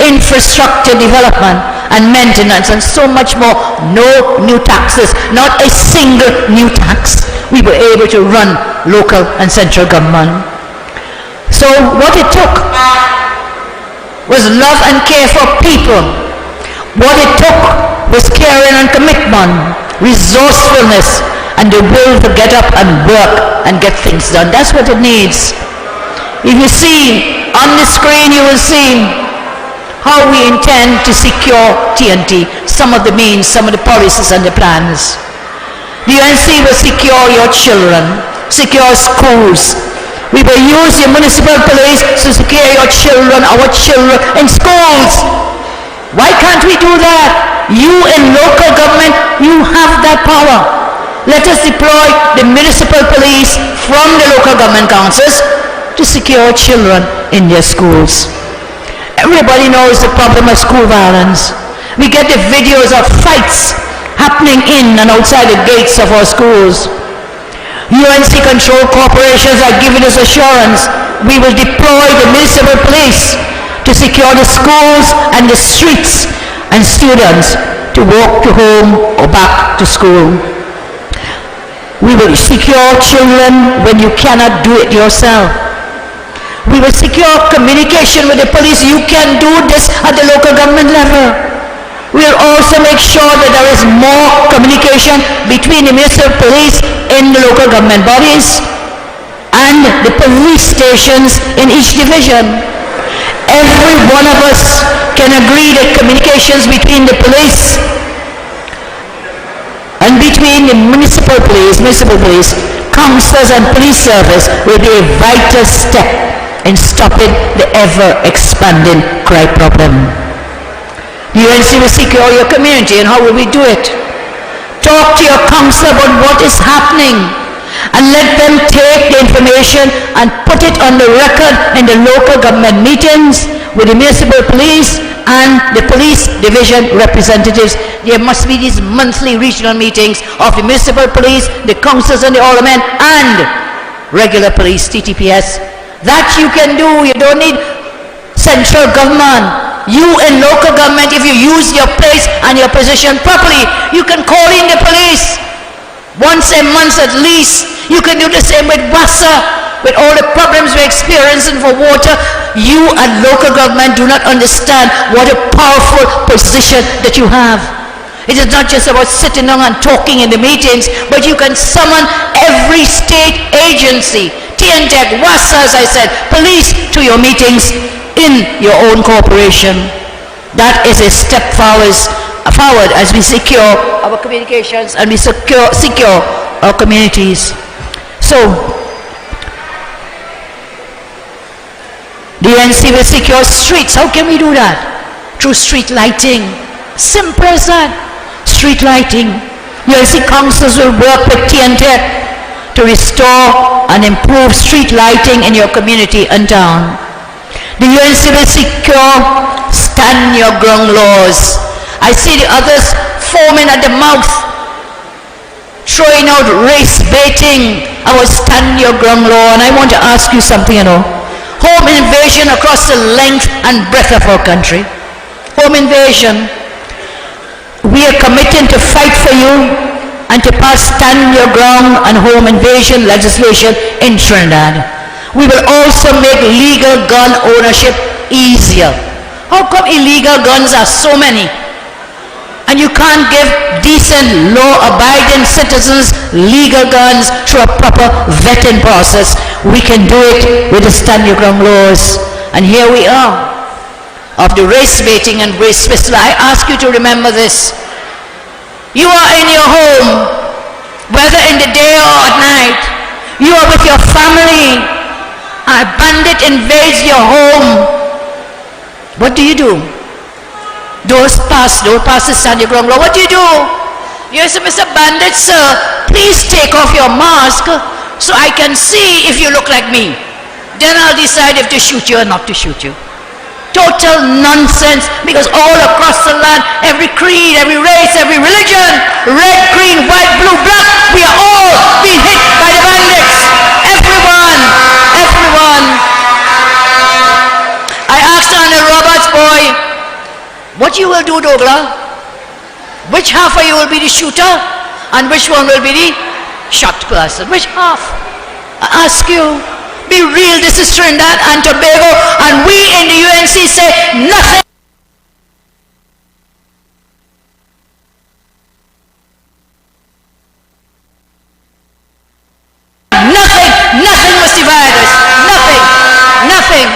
infrastructure development and maintenance, and so much more. No new taxes, not a single new tax. We were able to run local and central government. So what it took was love and care for people. What it took was caring and commitment, resourcefulness, and the will to get up and work and get things done. That's what it needs. If you see on the screen, you will see how we intend to secure TNT, some of the means, some of the policies and the plans. The UNC will secure your children, secure schools. We will use the municipal police to secure your children, our children in schools. Why can't we do that? You in local government, you have that power. Let us deploy the municipal police from the local government councils to secure children in their schools. Everybody knows the problem of school violence. We get the videos of fights happening in and outside the gates of our schools. UNC controlled corporations are giving us assurance we will deploy the municipal police to secure the schools and the streets and students to walk to home or back to school. We will secure children when you cannot do it yourself. We will secure communication with the police. You can do this at the local government level. We'll also make sure that there is more communication between the municipal police in the local government bodies and the police stations in each division. Every one of us can agree that communications between the police and between the municipal police, councillors and police service will be a vital step in stopping the ever-expanding crime problem. The UNC will secure your community, and how will we do it? Talk to your councillor about what is happening, and let them take the information and put it on the record in the local government meetings with the municipal police and the police division representatives. There must be these monthly regional meetings of the municipal police, the councillors and the aldermen, and regular police, TTPS. That you can do. You don't need central government. You in local government, if you use your place and your position properly, you can call in the police once a month at least. You can do the same with WASA, with all the problems we're experiencing for water. You at local government do not understand what a powerful position that you have. It is not just about sitting down and talking in the meetings, but you can summon every state agency, TNTEC, WASA, as I said, police, to your meetings in your own corporation. That is a step forward as we secure our communications and we secure our communities. So, the UNC will secure streets. How can we do that? Through street lighting, Simple as that. Street lighting. UNC councils will work with TNT to restore and improve street lighting in your community and town. The UNC will secure stand your ground laws. I see the others foaming at the mouth, throwing out race baiting, our stand your ground law. And I want to ask you something, Home invasion across the length and breadth of our country. Home invasion. We are committed to fight for you and to pass stand your ground and home invasion legislation in Trinidad. We will also make legal gun ownership easier. How come illegal guns are so many? And you can't give decent, law-abiding citizens legal guns through a proper vetting process. We can do it with the stand your ground laws. And here we are. Of the race baiting and race whistle, I ask you to remember this. You are in your home, whether in the day or at night. You are with your family. A bandit invades your home. What do? Doors pass the stand your ground law. What do? You say, Mr. Bandit, sir, please take off your mask so I can see if you look like me. Then I'll decide if to shoot you or not to shoot you. Total nonsense, because all across the land, every creed, every race, every religion, red, green, white, blue, black, we are all being hit by the bandits. Everyone. I asked Arnold Roberts, boy, what you will do, Douglas? Which half of you will be the shooter and which one will be the shot person? Which half? I ask you. Be real, this is Trinidad and Tobago, and we in the UNC say nothing. Nothing must divide us. Nothing.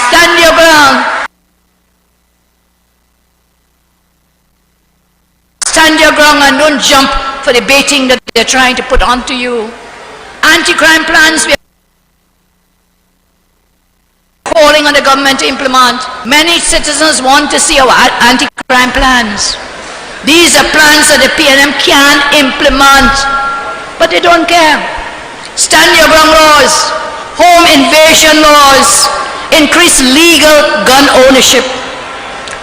Stand your ground. Stand your ground and don't jump for the baiting that they're trying to put onto you. Anti-crime plans, we are calling on the government to implement. Many citizens want to see our anti-crime plans. These are plans that the PNM can implement, but they don't care. Stand your ground laws, home invasion laws, increase legal gun ownership,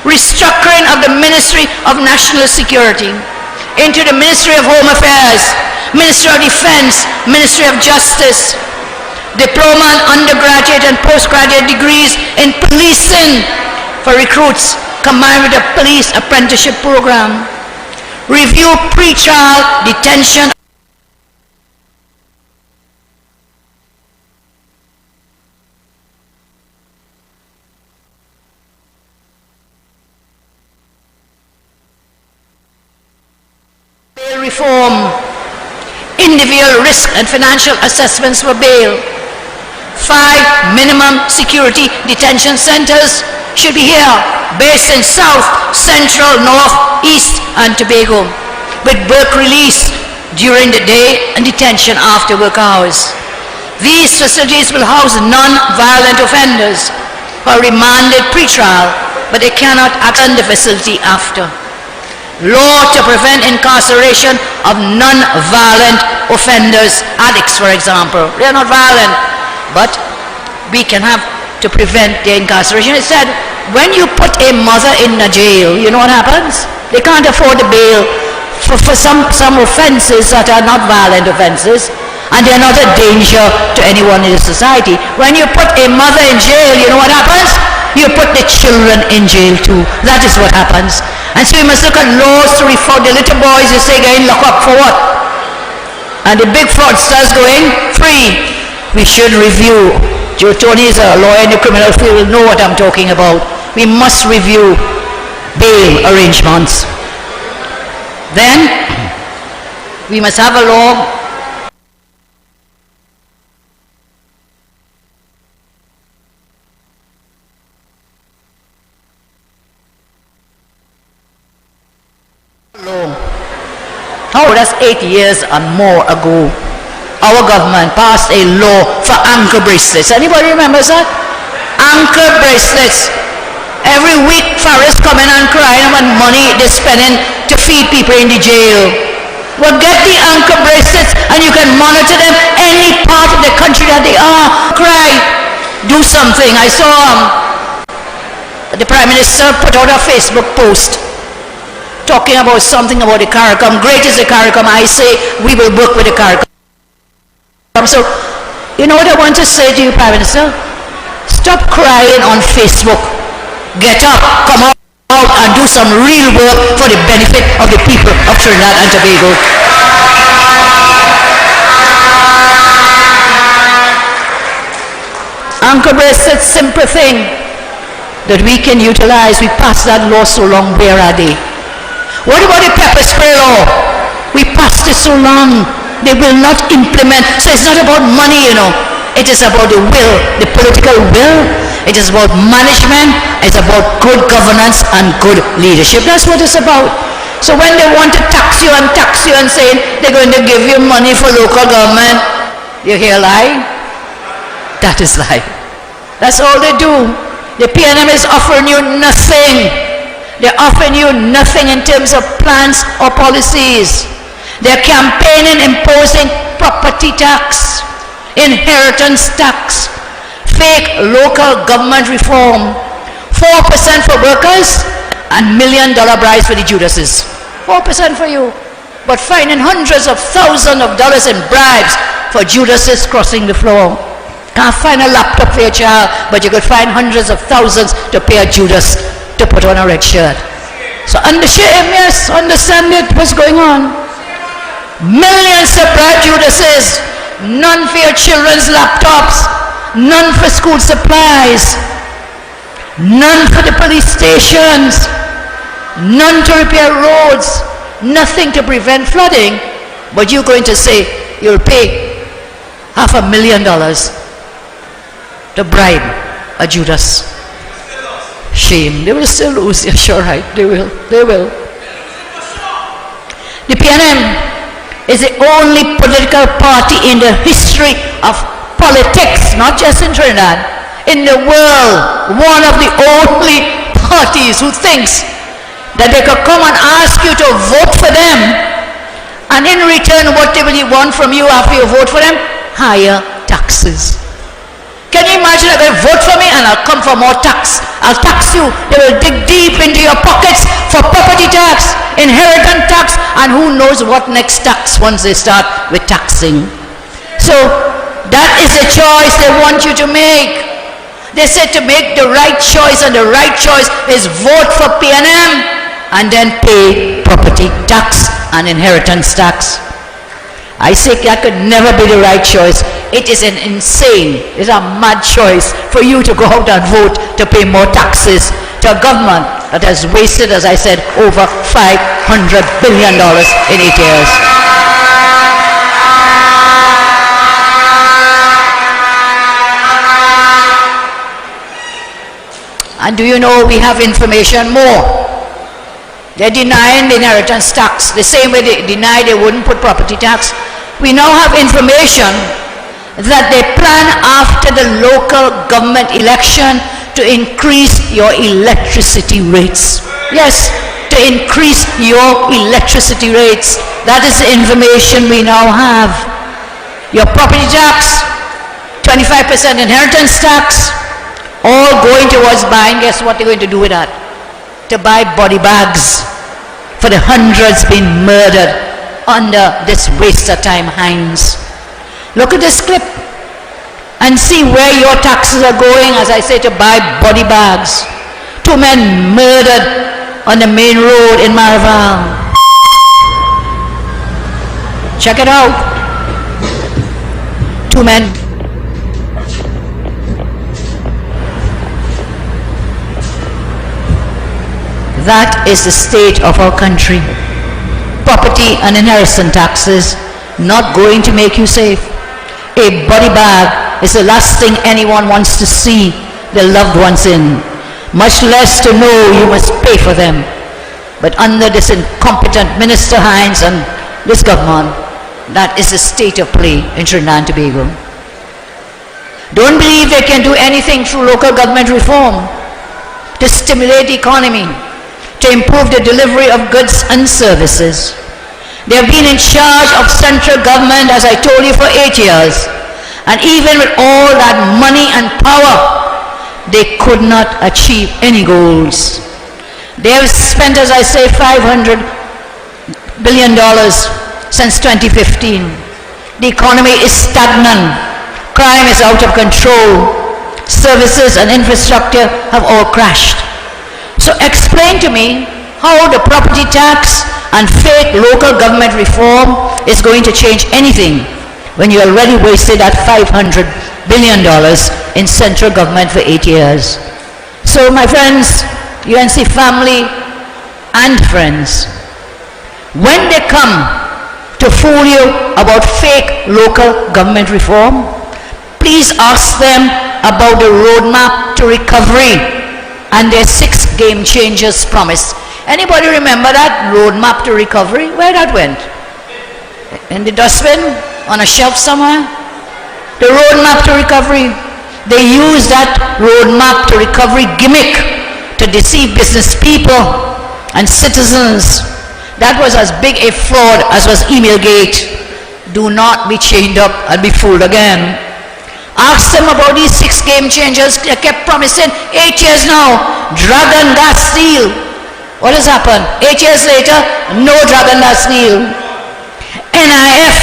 restructuring of the Ministry of National Security into the Ministry of Home Affairs, Ministry of Defense, Ministry of Justice, diploma and undergraduate and postgraduate degrees in policing for recruits, combined with a police apprenticeship program. Review pre-trial detention bail reform, individual risk and financial assessments for bail. 5 minimum security detention centers should be here, based in South, Central, North, East and Tobago, with work release during the day and detention after work hours. These facilities will house non-violent offenders who are remanded pre-trial, but they cannot access the facility after. Law to prevent incarceration of non-violent offenders, addicts for example. They are not violent, but we can have to prevent their incarceration. It said, when you put a mother in a jail, you know what happens? They can't afford the bail for some offenses that are not violent offenses, and they are not a danger to anyone in the society. When you put a mother in jail, you know what happens? You put the children in jail too. That is what happens. And so we must look at laws to reform the little boys you say going lock up for what? And the big fraudsters going free. We should review. Joe Tony is a lawyer in the criminal field, will know what I'm talking about. We must review bail arrangements. Then we must have a law How that's 8 years and more ago, our government passed a law for ankle bracelets. Anybody remembers that? Ankle bracelets. Every week, Farris coming and crying about money they're spending to feed people in the jail. Well, get the anchor bracelets and you can monitor them any part of the country that they are. Cry. Do something. I saw the Prime Minister put out a Facebook post talking about something about the CARICOM. Great is the CARICOM. I say we will work with the CARICOM. So, you know what I want to say to you, Prime Minister? Stop crying on Facebook. Get up, come out and do some real work for the benefit of the people of Trinidad and Tobago. Anchor bracelets, simple thing that we can utilize. We passed that law so long, where are they? What about the pepper spray law? We passed it so long. They will not implement. So it's not about money, you know. It is about the will, the political will. It is about management. It's about good governance and good leadership. That's what it's about. So when they want to tax you and saying they're going to give you money for local government, you hear lie? That is lie. That's all they do. The PNM is offering you nothing. They're offering you nothing in terms of plans or policies. They're campaigning, imposing property tax, inheritance tax, fake local government reform, 4% for workers and $1 million bribes for the Judases. 4% for you, but finding hundreds of thousands of dollars in bribes for Judases crossing the floor. Can't find a laptop for your child, but you could find hundreds of thousands to pay a Judas to put on a red shirt. So yes, understand it, what's going on. Millions of bribe Judases, none for your children's laptops, none for school supplies, none for the police stations, none to repair roads, nothing to prevent flooding, but you're going to say you'll pay $500,000 to bribe a Judas. Shame. They will still lose. Yeah, sure, right. They will. They will. The PNM is the only political party in the history of politics, not just in Trinidad, in the world, one of the only parties who thinks that they could come and ask you to vote for them, and in return, what they will want from you after you vote for them? Higher taxes. Can you imagine if they vote for me and I'll come for more tax? I'll tax you. They will dig deep into your pockets for property tax, inheritance tax, and who knows what next tax once they start with taxing. So that is the choice they want you to make. They said to make the right choice, and the right choice is vote for PNM and then pay property tax and inheritance tax. I say that could never be the right choice. It is an insane, it's a mad choice for you to go out and vote to pay more taxes to a government that has wasted, as I said, over $500 billion in 8 years. And do you know we have information more? They're denying the inheritance tax the same way they deny they wouldn't put property tax. We now have information that they plan after the local government election to increase your electricity rates. Yes, to increase your electricity rates. That is the information we now have. Your property tax, 25% inheritance tax, all going towards buying. Guess what they're going to do with that? To buy body bags for the hundreds being murdered under this waste of time Heinz. Look at this clip and see where your taxes are going, as I say, to buy body bags. 2 men murdered on the main road in Maraval. Check it out. 2 men. That is the state of our country. Property and inheritance taxes not going to make you safe. A body bag is the last thing anyone wants to see their loved ones in, much less to know you must pay for them. But under this incompetent Minister Heinz and this government, that is the state of play in Trinidad and Tobago. Don't believe they can do anything through local government reform. to stimulate the economy, to improve the delivery of goods and services. They have been in charge of central government, as I told you, for 8 years. And even with all that money and power, they could not achieve any goals. They have spent, as I say, $500 billion since 2015. The economy is stagnant. Crime is out of control. Services and infrastructure have all crashed. So explain to me how the property tax and fake local government reform is going to change anything when you already wasted that $500 billion in central government for 8 years. So my friends, UNC family and friends, when they come to fool you about fake local government reform, please ask them about the roadmap to recovery and their 6 game changers promise. Anybody remember that roadmap to recovery? Where that went? In the dustbin? On a shelf somewhere? The roadmap to recovery. They use that roadmap to recovery gimmick to deceive business people and citizens. That was as big a fraud as was Emailgate. Do not be chained up and be fooled again. Ask them about these 6 game changers. They kept promising 8 years now. Dragon gas steel. What has happened? 8 years later, no dragon gas steel. NIF,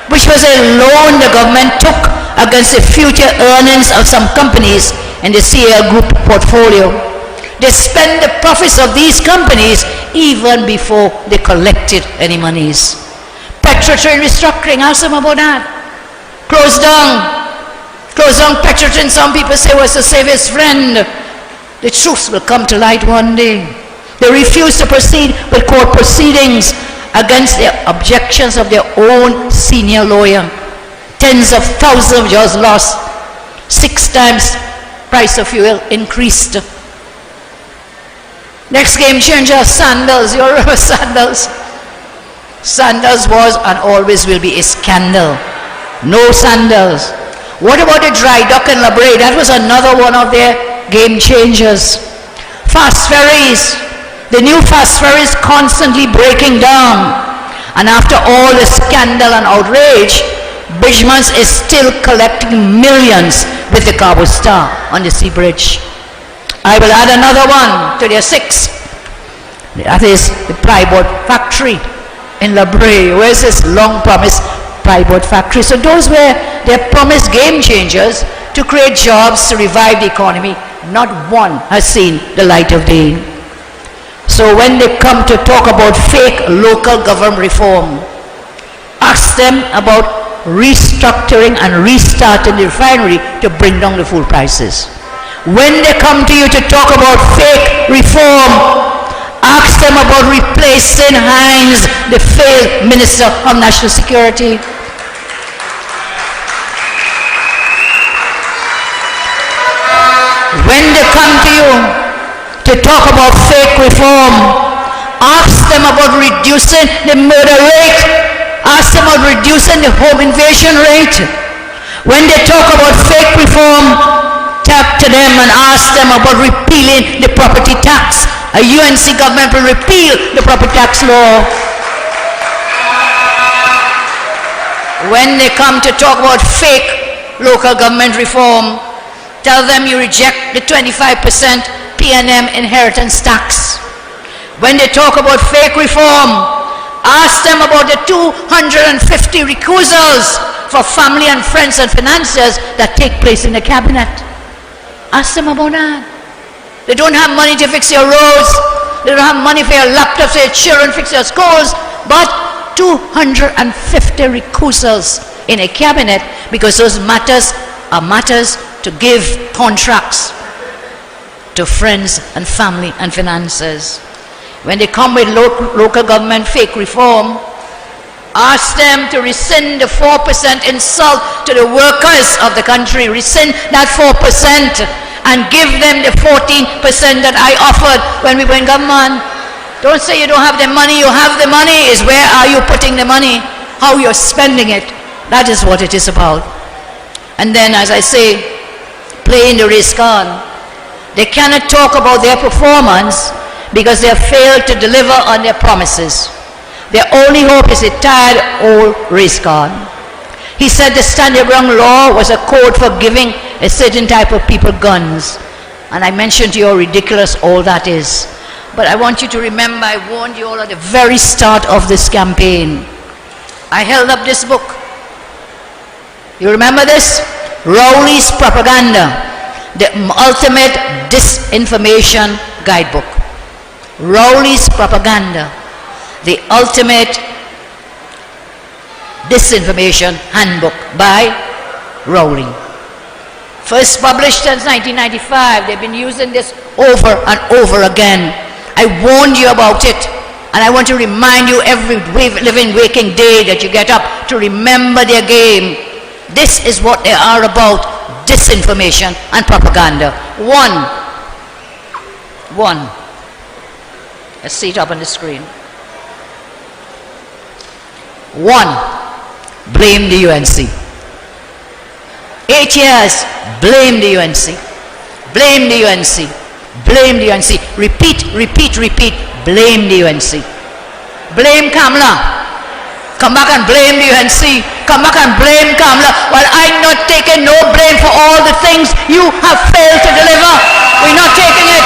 which was a loan the government took against the future earnings of some companies in the CL Group portfolio. They spent the profits of these companies even before they collected any monies. Petrotrain restructuring, ask them about that. Closed down Petrotrain, some people say was the safest friend. The truth will come to light one day. They refuse to proceed with court proceedings against the objections of their own senior lawyer. Tens of thousands of jobs lost. 6 times price of fuel increased. Next game changer, sandals. You remember sandals? Sandals was and always will be a scandal. No sandals. What about the dry dock in La Brea? That was another one of their game changers. Fast ferries. The new fast ferries constantly breaking down. And after all the scandal and outrage, Bridgemans is still collecting millions with the Cabo Star on the sea bridge. I will add another one to their 6. That is the plywood factory in La Brea. Where's this long promised plywood factory? So those were their promised game changers to create jobs, to revive the economy. Not one has seen the light of day. So when they come to talk about fake local government reform, ask them about restructuring and restarting the refinery to bring down the fuel prices. When they come to you to talk about fake reform, ask them about replacing Hines, the failed Minister of National Security. When they come to you to talk about fake reform, ask them about reducing the murder rate. Ask them about reducing the home invasion rate. When they talk about fake reform, talk to them and ask them about repealing the property tax. A UNC government will repeal the property tax law. When they come to talk about fake local government reform, tell them you reject the 25% P&M inheritance tax. When they talk about fake reform, ask them about the 250 recusals for family and friends and financiers that take place in the cabinet. Ask them about that. They don't have money to fix your roads. They don't have money for your laptops, for your children, fix your schools. But 250 recusals in a cabinet because those matters are matters to give contracts to friends and family and financiers. When they come with local government fake reform, ask them to rescind the 4% insult to the workers of the country. Rescind that 4% and give them the 14% that I offered when we were in government. Don't say you don't have the money. You have the money. Is where are you putting the money? How you're spending it. That is what it is about. And then, as I say, playing the race card. They cannot talk about their performance because they have failed to deliver on their promises. Their only hope is a tired old race car. He said the stand your ground law was a code for giving a certain type of people guns. And I mentioned to you how ridiculous all that is. But I want you to remember, I warned you all at the very start of this campaign. I held up this book. You remember this? Rowley's Propaganda, the ultimate disinformation guidebook. Rowley's Propaganda, the ultimate disinformation handbook by Rowley. First published since 1995. They've been using this over and over again. I warned you about it, and I want to remind you every living, waking day that you get up to remember their game. This is what they are about, disinformation and propaganda. One. Let's see it up on the screen. 1. Blame the UNC. 8 years, blame the UNC. Blame the UNC. Blame the UNC. Repeat, blame the UNC. Blame Kamala. Come back and blame the UNC. Come back and blame Kamala. Well, I'm not taking no blame for all the things you have failed to deliver. We're not taking it.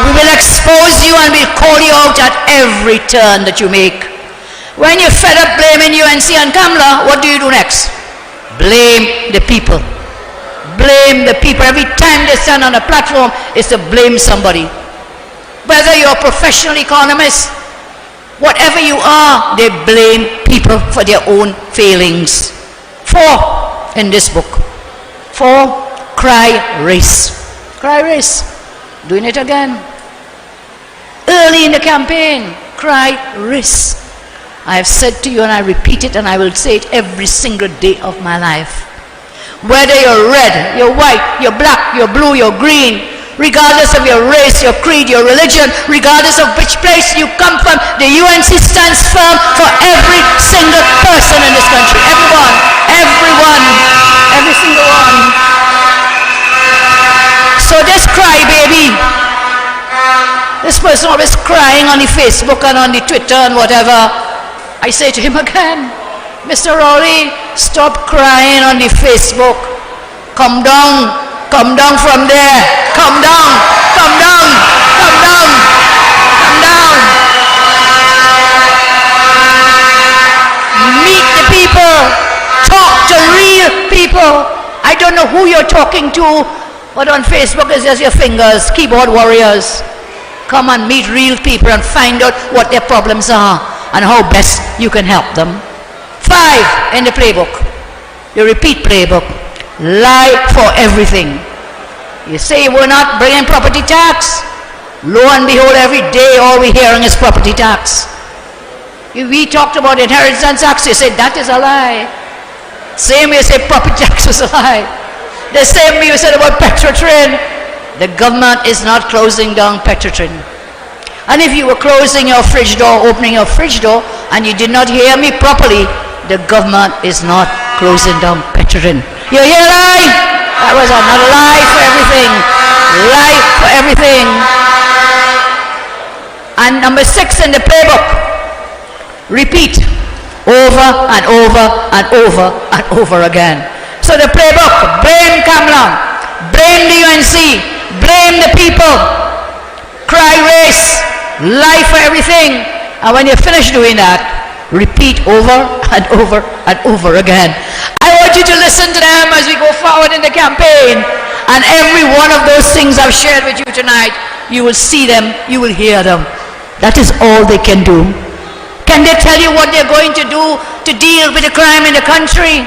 We will expose you and we'll call you out at every turn that you make. When you're fed up blaming UNC and Kamala, what do you do next? Blame the people. Blame the people. Every time they stand on a platform is to blame somebody. Whether you're a professional economist, whatever you are, they blame people for their own failings. 4 in this book. 4, cry race. Cry race. Doing it again. Early in the campaign, cry race. I have said to you, and I repeat it, and I will say it every single day of my life. Whether you're red, you're white, you're black, you're blue, you're green, regardless of your race, your creed, your religion, regardless of which place you come from, the UNC stands firm for every single person in this country. Everyone, every single one. So this crybaby, this person always crying on the Facebook and on the Twitter and whatever, I say to him again, Mr. Rowley, stop crying on the Facebook. Come down from there. Come down. Meet the people. Talk to real people. I don't know who you're talking to, but on Facebook it's just your fingers, keyboard warriors. Come and meet real people and find out what their problems are and how best you can help them. 5 in the playbook, the repeat playbook. Lie for everything. You say we're not bringing property tax. Lo and behold, every day all we're hearing is property tax. We talked about inheritance tax, you said that is a lie. Same way you say property tax is a lie. The same way you said about Petrotrin. The government is not closing down Petrotrin. And if you were closing your fridge door, opening your fridge door, and you did not hear me properly, the government is not closing down Petrotrin. You hear lie? That was another lie for everything. Lie for everything. And number 6 in the playbook. Repeat over and over and over and over again. So the playbook, blame Kamala, blame the UNC, blame the people, cry race, lie for everything. And when you finish doing that, repeat over and over and over again. I want you to listen to them as we go forward in the campaign. And every one of those things I've shared with you tonight, you will see them, you will hear them. That is all they can do. Can they tell you what they're going to do to deal with the crime in the country?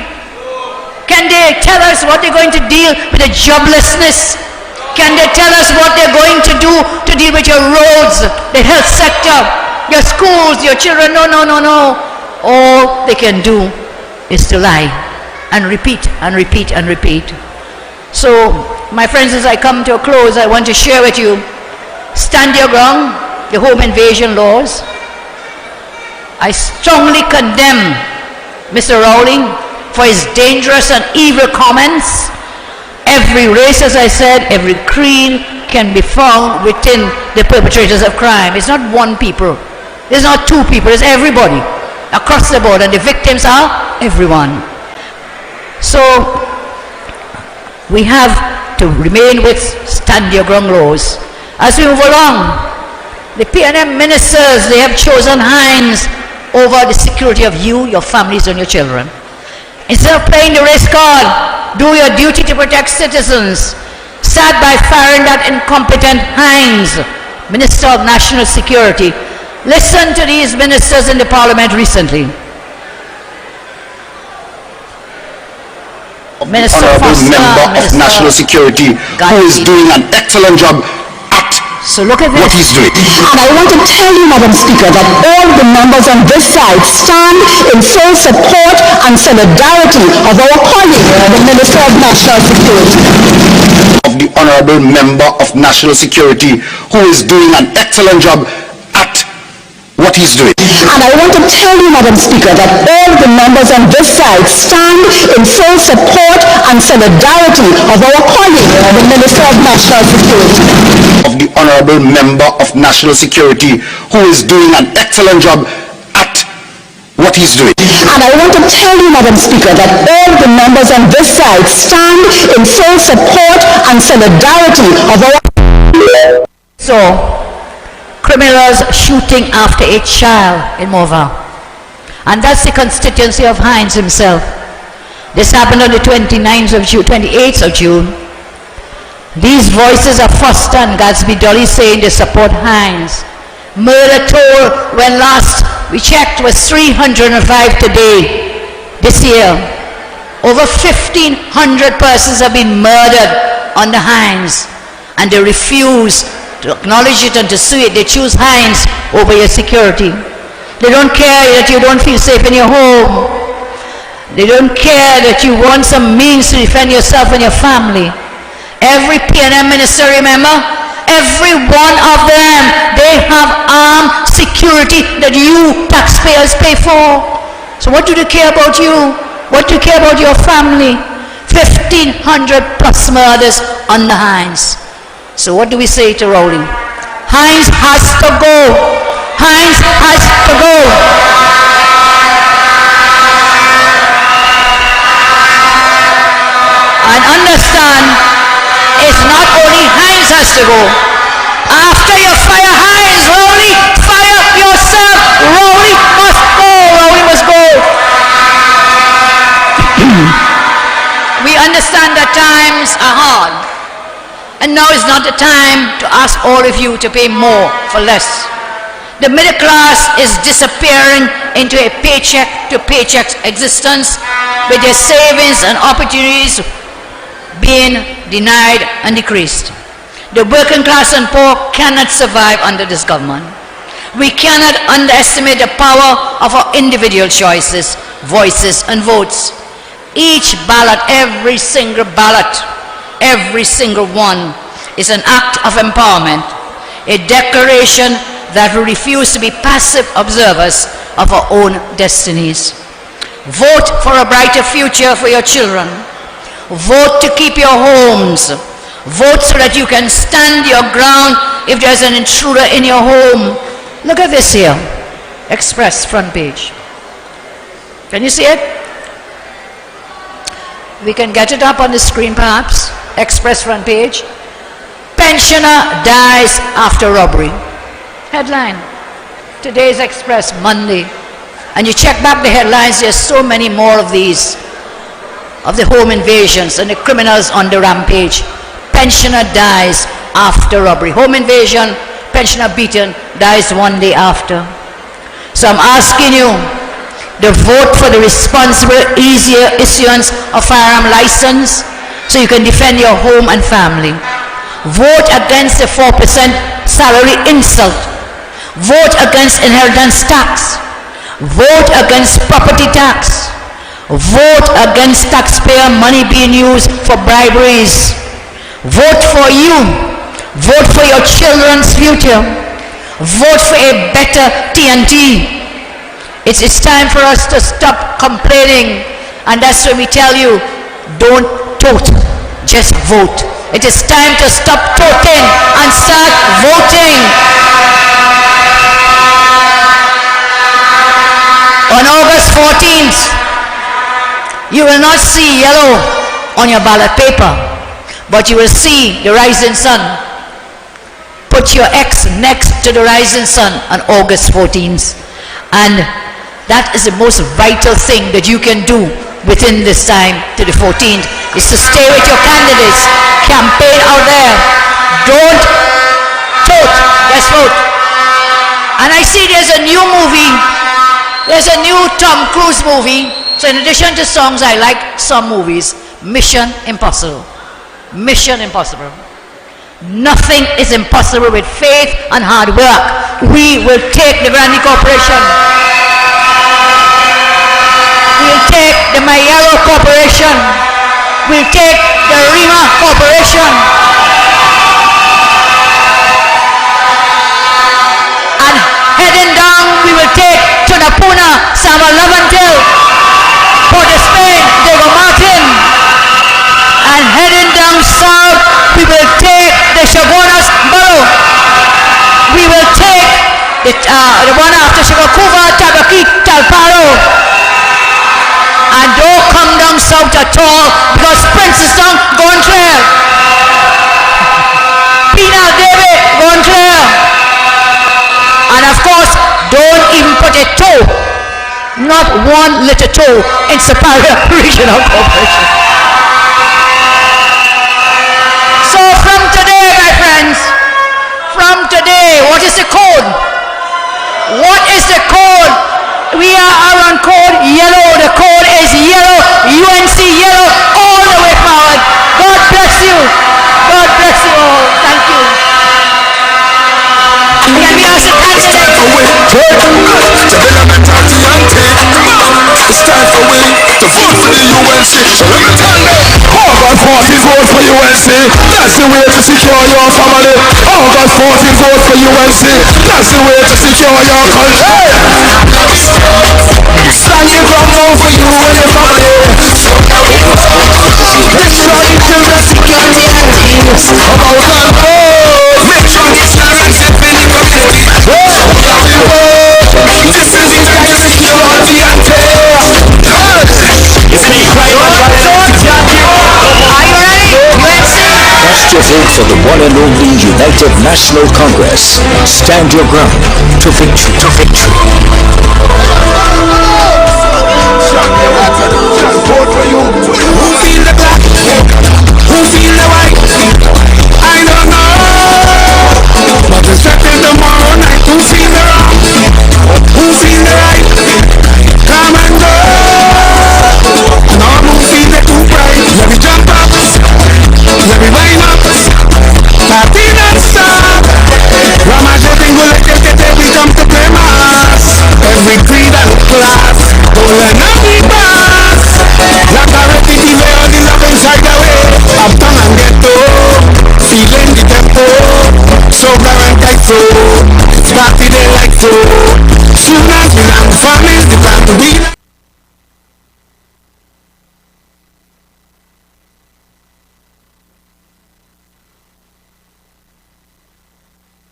Can they tell us what they're going to deal with the joblessness? Can they tell us what they're going to do to deal with your roads, the health sector, your schools, your children? No. All they can do is to lie and repeat and repeat and repeat. So, my friends, as I come to a close, I want to share with you, stand your ground, the home invasion laws. I strongly condemn Mr. Rowley for his dangerous and evil comments. Every race, as I said, every creed can be found within the perpetrators of crime. It's not one people. It's not two people. It's everybody across the board. And the victims are everyone. So we have to remain with stand your ground laws. As we move along, the PNM ministers, they have chosen hands over the security of you, your families, and your children. Instead of playing the race card, do your duty to protect citizens. Start by firing that incompetent Hines, Minister of National Security. Listen to these ministers in the parliament recently. Minister Honorable Member of National Security, who is doing an excellent job at what he's doing. And I want to tell you, Madam Speaker, that all the members on this side stand in full support and solidarity of our colleague, the Minister of National Security. Of the Honorable Member of National Security, who is doing an excellent job at what he's doing. And I want to tell you, Madam Speaker, that all the members on this side stand in full support and solidarity of our colleague, the Minister of National Security. Of the Honorable Member of National Security, who is doing an excellent job at what he's doing. And I want to tell you, Madam Speaker, that all the members on this side stand in full support and solidarity of our... So, criminals shooting after a child in Mova. And that's the constituency of Hines himself. This happened on the 29th of June, 28th of June. These voices are Foster and Gadsby Dolly saying they support Hines. Murder toll when last we checked was 305 today, this year. Over 1,500 persons have been murdered under Hines, and they refuse to acknowledge it and to sue it. They choose Hines over your security. They don't care that you don't feel safe in your home. They don't care that you want some means to defend yourself and your family. Every PNM minister, remember, every one of them, they have armed security that you taxpayers pay for. So what do they care about you? What do you care about your family? 1,500 plus murders under Hines. So what do we say to Rowley? Hines has to go. Hines has to go. And understand, it's not only Hines has to go. After you fire Hines, Rowley, fire yourself. Rowley must go. Rowley must go. We understand that times are hard. And now is not the time to ask all of you to pay more for less. The middle class is disappearing into a paycheck to paycheck existence, with their savings and opportunities being denied and decreased. The working class and poor cannot survive under this government. We cannot underestimate the power of our individual choices, voices and votes. Each ballot, every single ballot, every single one, is an act of empowerment, a declaration that we refuse to be passive observers of our own destinies. Vote for a brighter future for your children. Vote to keep your homes. Vote so that you can stand your ground if there's an intruder in your home. Look at this here. Express front page. Can you see it? We can get it up on the screen perhaps. Express front page. Pensioner dies after robbery. Headline. Today's Express, Monday. And you check back the headlines, there's so many more of these, of the home invasions and the criminals on the rampage. Pensioner dies after robbery. Home invasion, pensioner beaten, dies one day after. So I'm asking you, to vote for the responsible, easier issuance of firearm license so you can defend your home and family. Vote against the 4% salary insult. Vote against inheritance tax. Vote against property tax. Vote against taxpayer money being used for briberies. Vote for you. Vote for your children's future. Vote for a better TNT. It's time for us to stop complaining And that's when we tell you, don't tote, just vote. It is time to stop toting and start voting. On August 14th, you will not see yellow on your ballot paper, but you will see the rising sun. Put your X next to the rising sun on August 14th. And that is the most vital thing that you can do within this time to the 14th, is to stay with your candidates, campaign out there. Don't tote, just vote. And I see there's a new movie, there's a new Tom Cruise movie. So in addition to songs, I like some movies. Mission Impossible. Mission Impossible. Nothing is impossible with faith and hard work. We will take the Brandy Corporation. We'll take the Mayaro Corporation. We'll take the Rima Corporation. And heading down, we will take Tunapuna, Sama Lavantil, Port of Spain, Diego Martin. And heading down south, we will take the Chaguanas Borough. We will take the one after Chivacuva, Tabaki, Talparo. And don't come down south at all, because Princeton gone clear. Pina David gone clear. And of course, don't even put a toe, not one little toe, in Superior Regional Corporation. So from today, my friends, from today, what is the code? What is the code? We are on code yellow. The code is yellow, UNC yellow, all the way forward. God bless you. God bless you all. Thank you. Can we ask the candidate? It's time for we to vote for the UNC. So let me tell them. August 14th, vote for UNC. That's the way to secure your family. August 14th, vote for UNC. That's the way to secure your country. Stand your ground now for you and your family. Make sure the children security teams about that vote. Make sure the children safe in the community. This is the time to secure the antenna. Cast your vote for the one and only United National Congress. Stand your ground to victory. To victory. Vote for you. Who feel the black? Who feel the white? I don't know. But it's setting tomorrow night. Who feel the wrong? Who feel the right? Come and go. No, who feel the too bright? Let me jump up. Let me wind up. Party non-stop. Ramajating will let you we come to play mass. Every creed and class. Don't let nothing pass. Like a repetitive way on the love inside the way. Uptown and ghetto. Feeling the tempo. So and tight so.